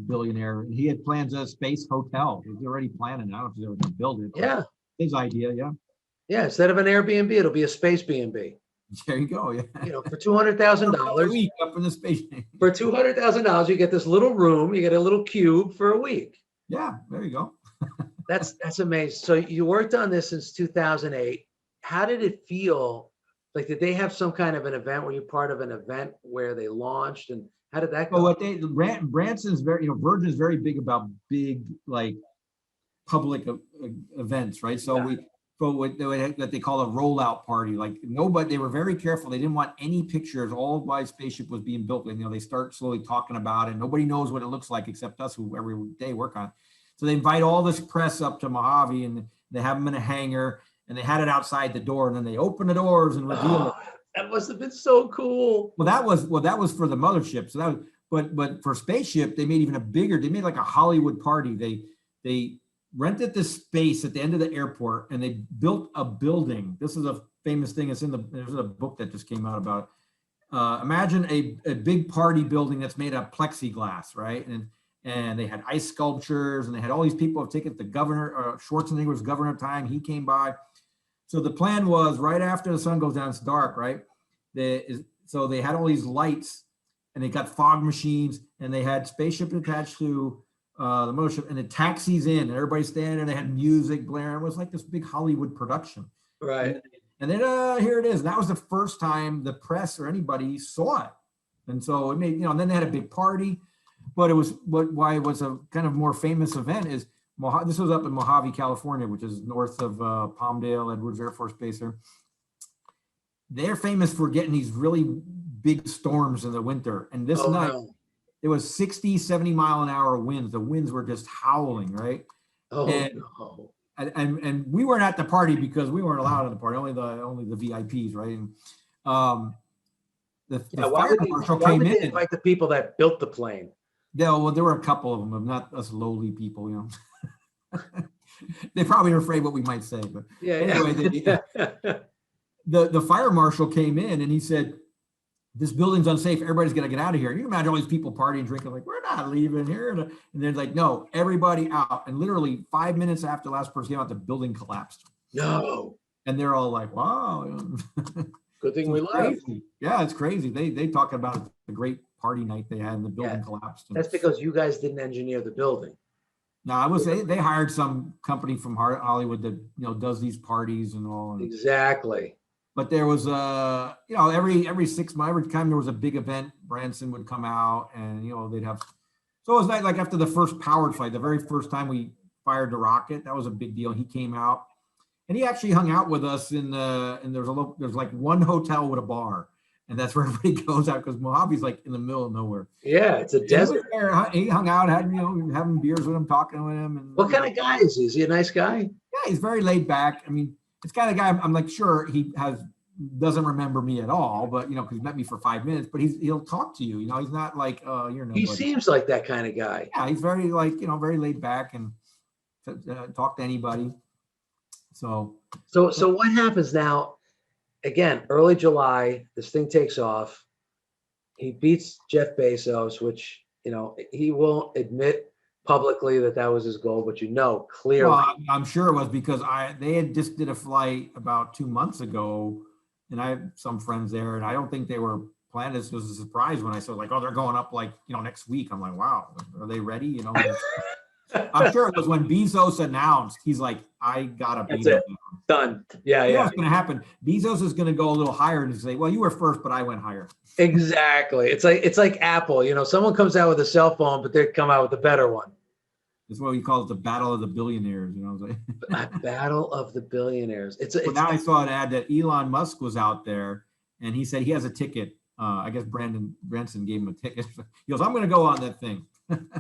billionaire. He had plans of a space hotel. He's already planning. I don't know if he's ever going to build it. Yeah. His idea, yeah. Yeah, instead of an Airbnb, it'll be a space B&B. There you go. Yeah. For $200,000 a week up in the space. For $200,000, you get this little room. You get a little cube for a week. Yeah, there you go. That's amazing. So you worked on this since 2008. How did it feel? Like, did they have some kind of an event? Were you part of an event where they launched? And how did that go? Well, Branson's very, Virgin's very big about big, like, public events, right? So Yeah. What they call a rollout party, like nobody, they were very careful. They didn't want any pictures. All while spaceship was being built, and they start slowly talking about it. Nobody knows what it looks like except us, who every day work on it. So they invite all this press up to Mojave, and they have them in a hangar, and they had it outside the door, and then they open the doors and reveal it. That must have been so cool. Well, that was for the mothership. So that was, but for spaceship, they made even a bigger. They made like a Hollywood party. They rented this space at the end of the airport, and they built a building. This is a famous thing. There's a book that just came out about it. Imagine a big party building that's made of plexiglass, right? And they had ice sculptures, and they had all these people have tickets. The governor, Schwarzenegger was governor at the time. He came by. So the plan was right after the sun goes down, it's dark, right? So they had all these lights, and they got fog machines, and they had spaceship attached to the mothership, and it taxis in, and everybody's standing there. They had music blaring. It was like this big Hollywood production. Right. And then here it is. And that was the first time the press or anybody saw it. And so it made, and then they had a big party. But why it was a kind of more famous event is this was up in Mojave, California, which is north of Palmdale, Edwards Air Force Base there. They're famous for getting these really big storms in the winter. And this night, it was 60, 70 mile an hour winds. The winds were just howling, right? And we weren't at the party because we weren't allowed at the party, only the VIPs, right? And the fire marshal came in. Invite the people that built the plane. Yeah, well, there were a couple of them, but not us lowly people, They probably are afraid what we might say, but Yeah. anyway, Yeah. the fire marshal came in and he said, this building's unsafe. Everybody's got to get out of here. You can imagine all these people partying, drinking, like, we're not leaving here. And they're like, no, everybody out. And literally 5 minutes after the last person came out, the building collapsed. No. And they're all like, wow. Good thing So we it's left. crazy. Yeah, it's crazy. They talk about the great party night they had and the building Yeah. collapsed. That's because you guys didn't engineer the building. No, I would say they hired some company from Hollywood that, does these parties and all. And, Exactly. but there was every 6 months, every time there was a big event, Branson would come out and they'd have. So it was like after the first powered flight, the very first time we fired the rocket, that was a big deal. He came out and he actually hung out with us and there's like one hotel with a bar, and that's where everybody goes out because Mojave's like in the middle of nowhere. Yeah, it's a desert. He hung out, had having beers with him, talking with him. And What kind of guy is he? Is he a nice guy? yeah, he's very laid back. I mean, it's kind of guy I'm like sure he doesn't remember me at all, but because he met me for 5 minutes, but he'll talk to you. He's not like you're nobody. He seems like that kind of guy. Yeah, he's very very laid back and talk to anybody. So what happens now? Again, early July, this thing takes off. He beats Jeff Bezos, which he won't admit publicly that was his goal, but clearly. Well, I'm sure it was because they had just did a flight about 2 months ago, and I have some friends there, and I don't think they were planning. This was a surprise when I said like, oh, they're going up like next week. I'm like, wow, are they ready? I'm sure it was when Bezos announced. He's like, I gotta be there. Done. Yeah. What's going to happen? Bezos is going to go a little higher and say, well, you were first, but I went higher. Exactly. It's like Apple. Someone comes out with a cell phone, but they come out with a better one. That's what we call it, the battle of the billionaires. A battle of the billionaires. Now I saw an ad that Elon Musk was out there, and he said he has a ticket. I guess Branson gave him a ticket. He goes, I'm going to go on that thing.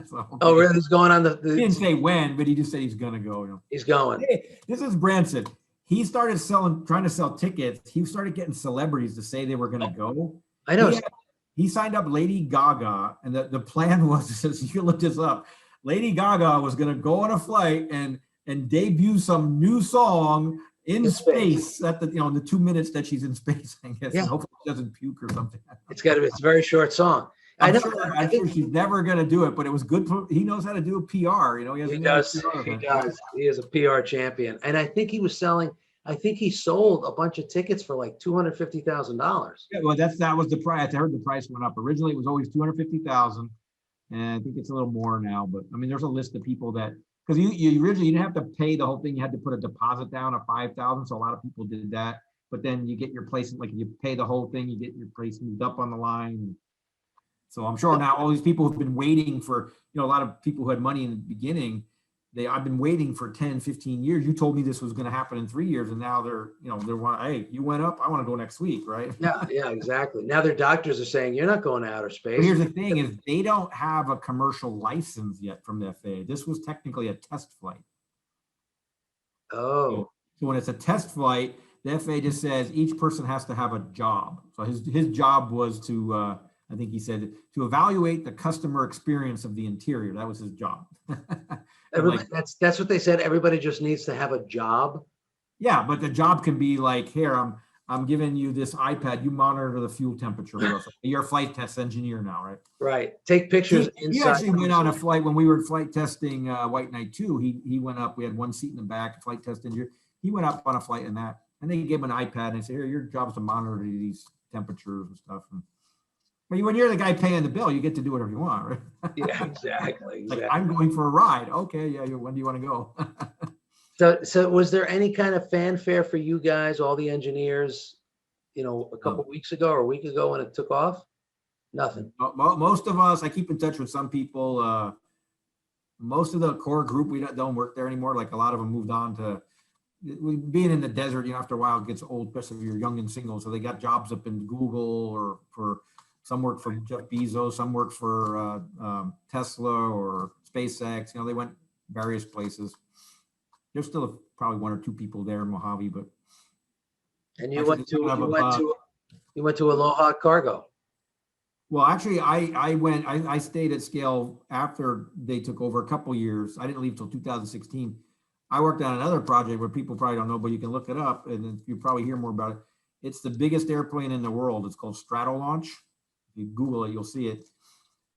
So, oh, really? He's going on the he didn't say when, but he just said he's going to go. He's going. Hey, this is Branson. He started trying to sell tickets. He started getting celebrities to say they were going to go. I know. He signed up Lady Gaga, and the plan was, you look this up, Lady Gaga was going to go on a flight and debut some new song in space at the in the 2 minutes that she's in space. I guess. Yeah. Hopefully she doesn't puke or something. It's a very short song. I'm sure she's never going to do it, but it was good. He knows how to do a PR. He does. He does. He is a PR champion, and I think he was selling. I think he sold a bunch of tickets for like $250,000. Yeah, well, that was the price. I heard the price went up. Originally, it was always $250,000, and I think it's a little more now. But I mean, there's a list of people that because you originally you didn't have to pay the whole thing. You had to put a deposit down of $5,000. So a lot of people did that. But then you get your place, like if you pay the whole thing, you get your place moved up on the line. So I'm sure now all these people who've been waiting for, a lot of people who had money in the beginning, I've been waiting for 10, 15 years. You told me this was going to happen in 3 years. And now they're hey, you went up. I want to go next week. Right. Yeah, exactly. Now their doctors are saying you're not going to outer space. But here's the thing is they don't have a commercial license yet from the FAA. This was technically a test flight. Oh. So when it's a test flight, the FAA just says each person has to have a job. So his job was to, I think he said, to evaluate the customer experience of the interior. That was his job. That's what they said. Everybody just needs to have a job. Yeah, but the job can be like, here, I'm giving you this iPad. You monitor the fuel temperature for us. You're a flight test engineer now, right? Right. Take pictures inside. He actually went on a flight when we were flight testing White Knight 2. He went up. We had one seat in the back, flight test engineer. He went up on a flight in that, and they gave him an iPad and said, here, your job's to monitor these temperatures and stuff. But when you're the guy paying the bill, you get to do whatever you want, right? Yeah, exactly. Like, I'm going for a ride. Okay, yeah. When do you want to go? So was there any kind of fanfare for you guys, all the engineers, a couple of weeks ago or a week ago when it took off? Nothing. Most of us, I keep in touch with some people. Most of the core group, we don't work there anymore. Like a lot of them moved on to being in the desert. After a while, it gets old, especially if you're young and single. So they got jobs up in Google or for. Some work for Jeff Bezos, some work for Tesla or SpaceX. They went various places. There's still probably one or two people there in Mojave, but. And you went to Aloha Cargo. Well, actually, I stayed at Scale after they took over a couple years. I didn't leave till 2016. I worked on another project where people probably don't know, but you can look it up and you probably hear more about it. It's the biggest airplane in the world. It's called Stratolaunch. If you Google it, you'll see it.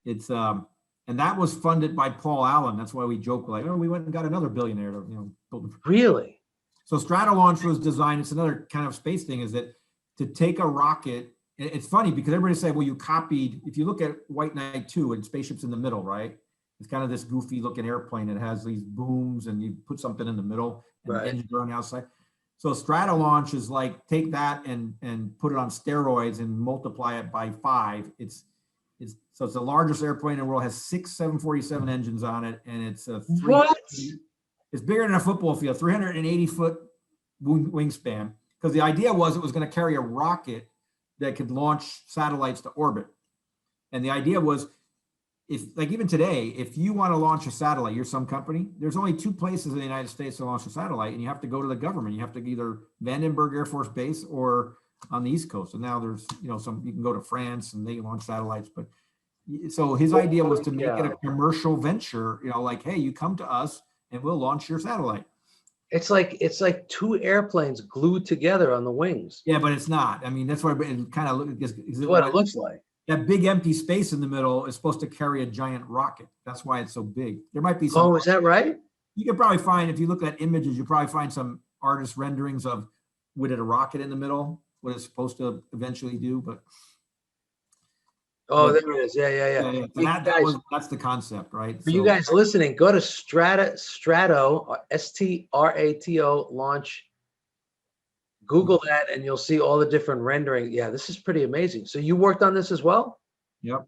It's and that was funded by Paul Allen. That's why we joke like, oh, we went and got another billionaire to, build. Really? So Stratolaunch was designed. It's another kind of space thing. Is that to take a rocket? It's funny because everybody say, well, you copied. If you look at White Knight 2 and spaceship's in the middle, right? It's kind of this goofy looking airplane. It has these booms and you put something in the middle and the engines are on the outside. So Stratolaunch is like take that and put it on steroids and multiply it by 5. It's the largest airplane in the world. Has 6 747 engines on it, and it's a it's bigger than a football field, 380-foot wingspan. Because the idea was it was going to carry a rocket that could launch satellites to orbit. And the idea was, if like even today, if you want to launch a satellite, you're some company, there's only 2 places in the United States to launch a satellite, and you have to go to the government. You have to either Vandenberg Air Force Base or on the East Coast. And now there's, some, you can go to France and they launch satellites. But so his idea was to make it a commercial venture, like, hey, you come to us and we'll launch your satellite. It's like 2 airplanes glued together on the wings. Yeah, but it's not. I mean, that's why it kind of looks. What it looks like. That big empty space in the middle is supposed to carry a giant rocket. That's why it's so big. There might be some. Oh, is that right? You can probably find, if you look at images, you'll probably find some artist renderings of with it a rocket in the middle, what it's supposed to eventually do. But there it is. Yeah. That's the concept, right? For you guys listening, go to Strato, Strato launch. Google that and you'll see all the different rendering. Yeah, this is pretty amazing. So you worked on this as well? Yep.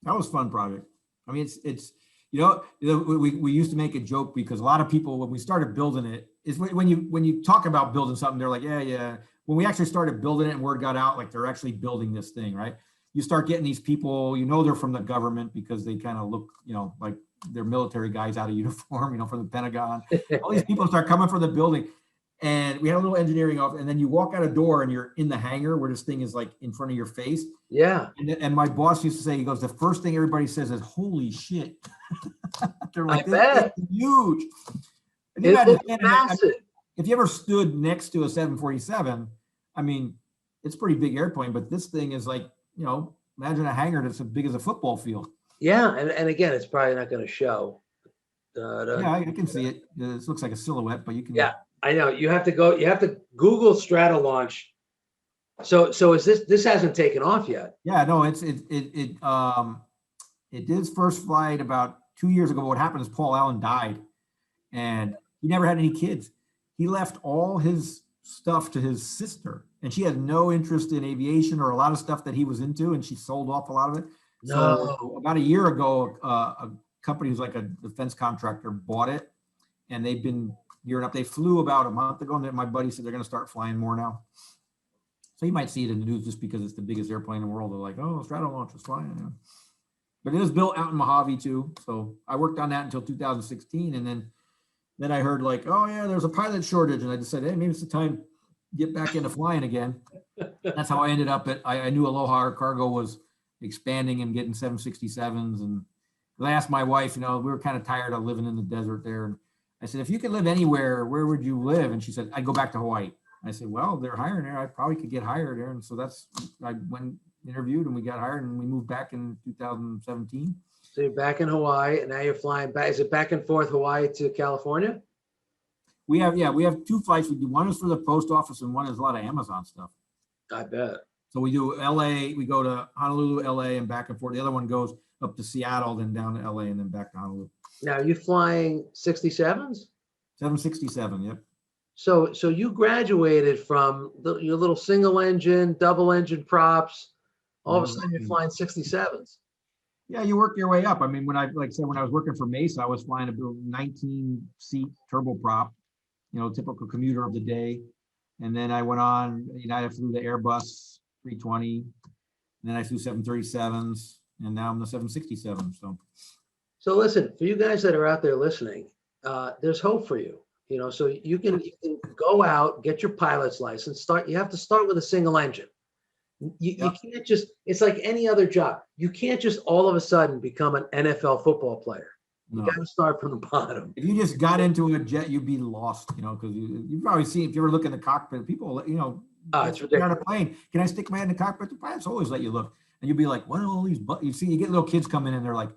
That was a fun project. I mean, it's we used to make a joke because a lot of people, when we started building it, is when you talk about building something, they're like, yeah. When we actually started building it and word got out, like they're actually building this thing, right? You start getting these people, they're from the government because they kind of look, like they're military guys out of uniform, from the Pentagon. All these people start coming from the building. And we had a little engineering office, and then you walk out a door and you're in the hangar where this thing is like in front of your face. Yeah. And my boss used to say, he goes, the first thing everybody says is, holy shit. They're like, this is huge. It's massive. If you ever stood next to a 747, I mean, it's a pretty big airplane, but this thing is like, imagine a hangar that's as big as a football field. Yeah. And again, it's probably not going to show. Yeah, I can see it. This looks like a silhouette, but you can. Yeah. I know you have to Google Stratolaunch. So is this hasn't taken off yet? Yeah, no, it did its first flight about 2 years ago. What happened is Paul Allen died and he never had any kids. He left all his stuff to his sister and she had no interest in aviation or a lot of stuff that he was into, and she sold off a lot of it. No. So about a year ago, a company who's like a defense contractor bought it, and they've been gearing up. They flew about a month ago, and my buddy said they're going to start flying more now. So you might see it in the news just because it's the biggest airplane in the world. They're like, oh, Stratolaunch is flying. Yeah. But it was built out in Mojave too. So I worked on that until 2016. And then I heard like, oh yeah, there's a pilot shortage. And I just said, hey, maybe it's the time to get back into flying again. That's how I ended up I knew Aloha Air Cargo was expanding and getting 767s. And I asked my wife, we were kind of tired of living in the desert there. And I said, if you could live anywhere, where would you live? And she said, I'd go back to Hawaii. I said, well, they're hiring there. I probably could get hired there. And so I went interviewed and we got hired and we moved back in 2017. So you're back in Hawaii and now you're flying back. Is it back and forth Hawaii to California? We have 2 flights. We do, one is for the post office and one is a lot of Amazon stuff. I bet. So we do LA, we go to Honolulu, LA and back and forth. The other one goes up to Seattle, then down to LA and then back to Honolulu. Now, are you flying 67s? 767, yep. So you graduated from your little single engine, double engine props. All of a sudden, you're flying 67s. Yeah, you work your way up. I mean, when I was working for Mesa, I was flying a 19-seat turboprop, typical commuter of the day. And then I went on, I flew the Airbus 320, and then I flew 737s, and now I'm the 767. So listen, for you guys that are out there listening, there's hope for you. So you can go out, get your pilot's license. You have to start with a single engine. You can't just. It's like any other job. You can't just all of a sudden become an NFL football player. You No. got to start from the bottom. If you just got into a jet, you'd be lost, because you've probably seen, if you ever look in the cockpit, people, Oh, you it's sit on a ridiculous. plane, can I stick my head in the cockpit? The pilots always let you look. And you'd be like, what do all these buttons? You see, you get little kids coming in, they're like,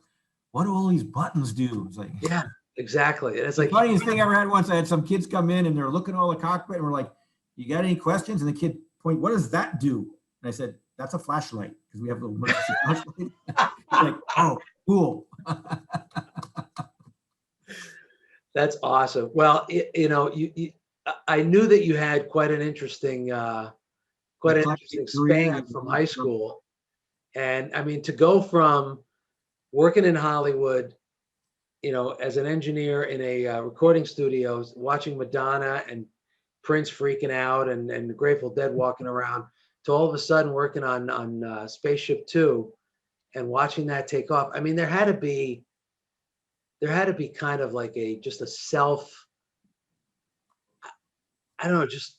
what do all these buttons do? It's like, Yeah, exactly. And it's the like, funniest thing I ever had once, I had some kids come in and they're looking at all the cockpit and we're like, you got any questions? And the kid point, what does that do? And I said, that's a flashlight because we have a little emergency flashlight. He's like, oh, cool. that's awesome. Well, I knew that you had quite an interesting Eclectic career. span from high school. And I mean, to go from working in Hollywood, as an engineer in a recording studio, watching Madonna and Prince freaking out and the Grateful Dead walking around, to all of a sudden working on Spaceship Two and watching that take off. I mean, there had to be kind of like just a self, I don't know, just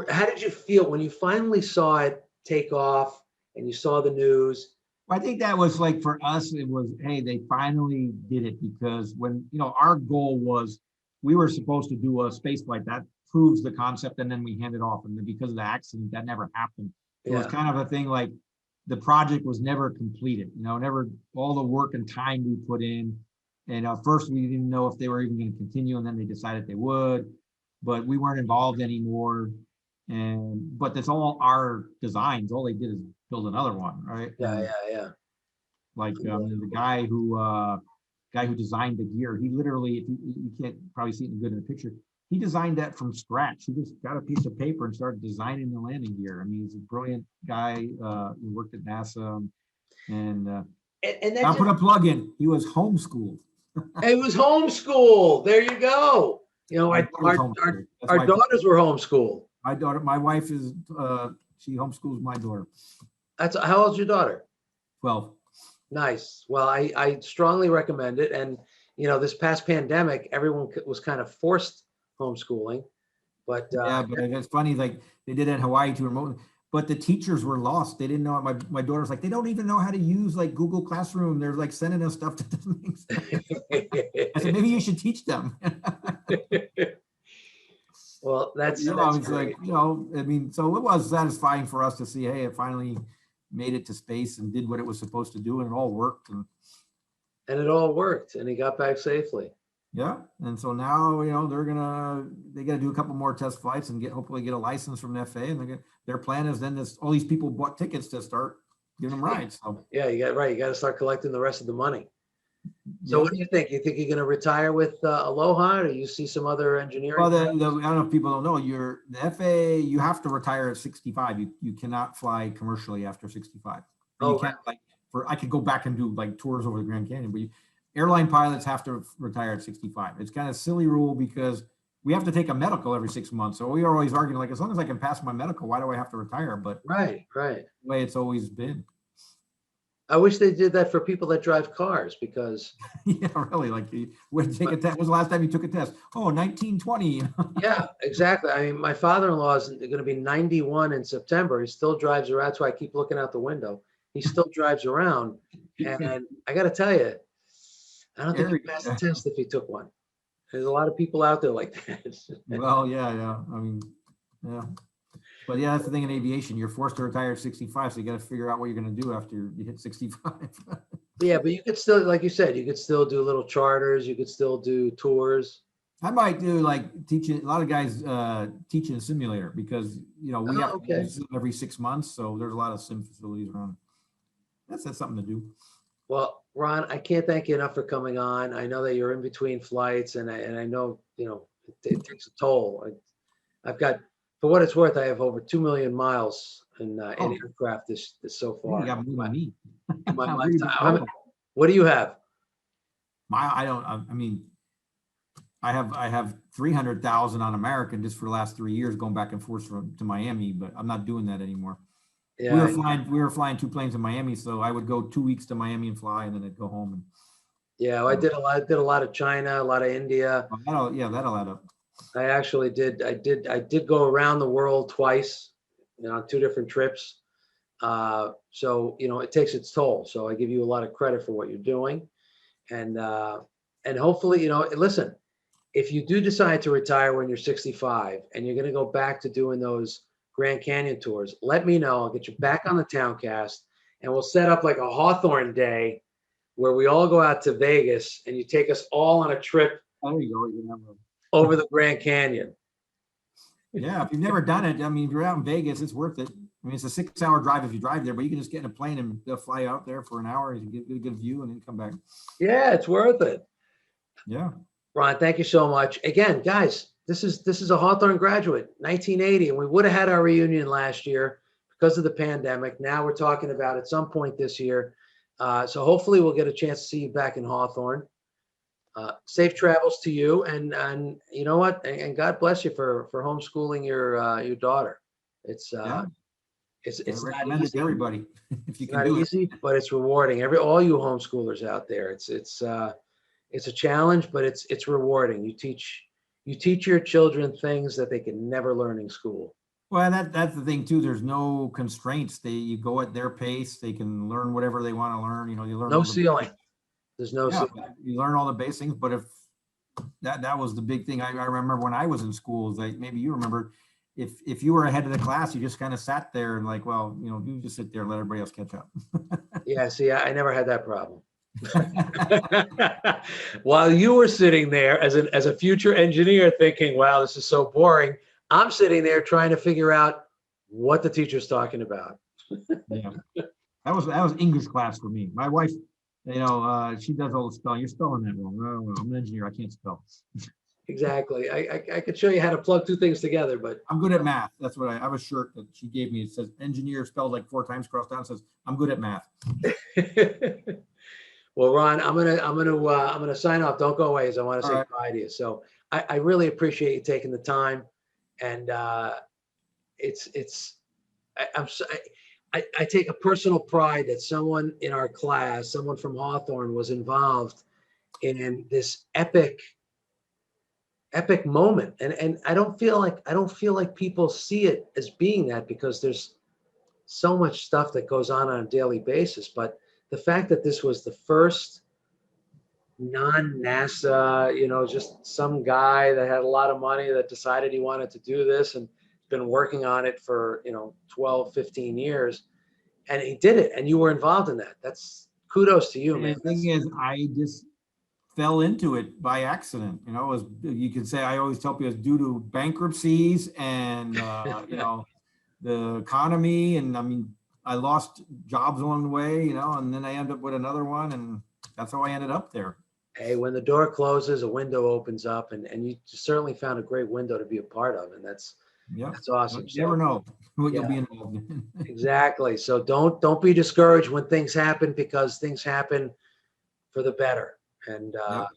how did you feel when you finally saw it take off and you saw the news? I think that was like for us, it was, hey, they finally did it because when, our goal was we were supposed to do a space flight that proves the concept and then we hand it off. And then because of the accident, that never happened. It was Yeah, kind of a thing like the project was never completed, never all the work and time we put in. And first we didn't know if they were even going to continue and then they decided they would, but we weren't involved anymore. But that's all our designs. All they did is build another one, right? yeah, And yeah, yeah. like the guy who designed the gear, he literally, if you can't probably see it good in the picture, he designed that from scratch. He just got a piece of paper and started designing the landing gear. I mean, he's a brilliant guy. He worked at NASA, and And that I'll put just, a plug in. He was homeschooled. it was homeschool. There you go. My Our, daughter was our, our, homeschooled. That's our my daughters were homeschooled. my wife is she homeschools my daughter. How old's your daughter? 12. Nice. Well, I strongly recommend it. And, this past pandemic, everyone was kind of forced homeschooling, but Yeah, but it's funny, like they did it in Hawaii too remote, but the teachers were lost. They didn't know. My daughter's like, they don't even know how to use like Google Classroom. They're like sending us stuff that doesn't make sense. I said, maybe you should teach them. well, that's It's great. like, I mean, so it was satisfying for us to see, hey, it finally made it to space and did what it was supposed to do, and it all worked. And And it all worked, and he got back safely. yeah, and so now they got to do a couple more test flights and hopefully get a license from the FAA. And their plan is then all these people bought tickets to start giving them rides. So Yeah, you got right. You got to start collecting the rest of the money. So, yeah. what do you think? You think you're going to retire with Aloha, or do you see some other engineering? Well, I don't know if people don't know, the FAA, you have to retire at 65. You cannot fly commercially after 65. And you Oh, can't I could go back and do like tours over the Grand Canyon, but airline pilots have to retire at 65. It's kind of a silly rule because we have to take a medical every 6 months. So we are always arguing like, as long as I can pass my medical, why do I have to retire? But right. the way it's always been. I wish they did that for people that drive cars because, Yeah, really. Like when take a test. When was the last time you took a test? Oh, 1920. yeah, exactly. I mean, my father-in-law is going to be 91 in September. He still drives around. That's why I keep looking out the window. He still drives around. And I got to tell you, I don't think he'd pass the test if he took one. There's a lot of people out there like that. Well, yeah. I mean, yeah. But yeah, that's the thing in aviation. You're forced to retire at 65, so you got to figure out what you're going to do after you hit 65. Yeah, but you could still, like you said, you could still do little charters. You could still do tours. I might do like teaching. A lot of guys teach in a simulator because we have to Okay. use them every 6 months. So there's a lot of sim facilities around. That's something to do. Well, Ron, I can't thank you enough for coming on. I know that you're in between flights, and I know it takes a toll. I've got, for what it's worth, I have over 2 million miles in aircraft this so You far. got more than me. In my Read the lifetime. total. What do you have? I mean, I have 300,000 on American just for the last 3 years going back and forth to Miami, but I'm not doing that anymore. Yeah, We were flying 2 planes in Miami, so I would go 2 weeks to Miami and fly, and then I'd go home. And yeah. I did a lot of China, a lot of India. that'll add up. I actually did. I did go around the world twice, on 2 different trips. So it takes its toll. So I give you a lot of credit for what you're doing, and and hopefully, listen, if you do decide to retire when you're 65 and you're going to go back to doing those Grand Canyon tours, let me know. I'll get you back on the Towncast, and we'll set up like a Hawthorne day where we all go out to Vegas and you take us all on a trip There you go. You know. over the Grand Canyon. Yeah, if you've never done it, I mean, if you're out in Vegas, it's worth it. I mean, it's a 6-hour drive if you drive there, but you can just get in a plane and they'll fly you out there for an hour and get a good view and then come back. Yeah, it's worth it. Yeah. Ron, thank you so much. Again, guys, this is a Hawthorne graduate, 1980, and we would have had our reunion last year because of the pandemic. Now we're talking about at some point this year. So hopefully we'll get a chance to see you back in Hawthorne. Safe travels to you, and you know what? And God bless you for homeschooling your daughter. It's It's not recommend it easy. to everybody if you It's can not do easy, but it's rewarding. All you homeschoolers out there, it's a challenge, but it's rewarding. You teach your children things that they can never learn in school. Well, that's the thing too. There's no constraints. You go at their pace. They can learn whatever they want to learn. You know, you learn No all the ceiling. There's no yeah, ceiling. you learn all the basic things. But if that was the big thing. I remember when I was in school, like maybe you remember, if you were ahead of the class, you just kind of sat there and like, well, you know, you just sit there and let everybody else catch up. Yeah, see, I never had that problem. While you were sitting there as a future engineer thinking, wow, this is so boring, I'm sitting there trying to figure out what the teacher's talking about. Yeah, that was English class for me. My wife, you know, she does all the spelling. You're spelling that wrong. Oh, well, I'm an engineer. I can't spell. Exactly. I could show you how to plug two things together, but I'm good at math. That's what I have a shirt that she gave me. It says engineer spelled like 4 times crossed down. It says I'm good at math. well, Ron, I'm gonna sign off. Don't go away, as I want to All say right. bye to you. So I really appreciate you taking the time, and I take a personal pride that someone in our class, someone from Hawthorne, was involved in this epic moment, and I don't feel like people see it as being that, because there's so much stuff that goes on a daily basis. But the fact that this was the first non-NASA, just some guy that had a lot of money that decided he wanted to do this and been working on it for 12, 15 years, and he did it, and you were involved in that. That's kudos to you, And man. the thing is, I just fell into it by accident. You know, you can say, I always tell people it's due to bankruptcies and the economy. And I mean, I lost jobs along the way, and then I ended up with another one, and that's how I ended up there. Hey, when the door closes, a window opens up, and you certainly found a great window to be a part of, and that's awesome. You never know what Yeah. you'll be involved in. Exactly. So don't be discouraged when things happen, because things happen for the better. And Yep.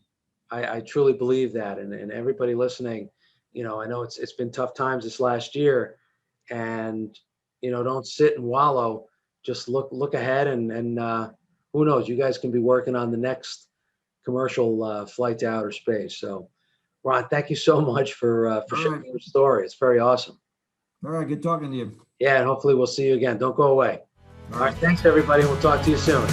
I truly believe that. And everybody listening, I know it's been tough times this last year, and don't sit and wallow. Just look ahead, and who knows? You guys can be working on the next commercial flight to outer space. So, Ron, thank you so much for sharing your story. It's very awesome. All right, good talking to you. Yeah, and hopefully we'll see you again. Don't go away. All right, thanks everybody. We'll talk to you soon.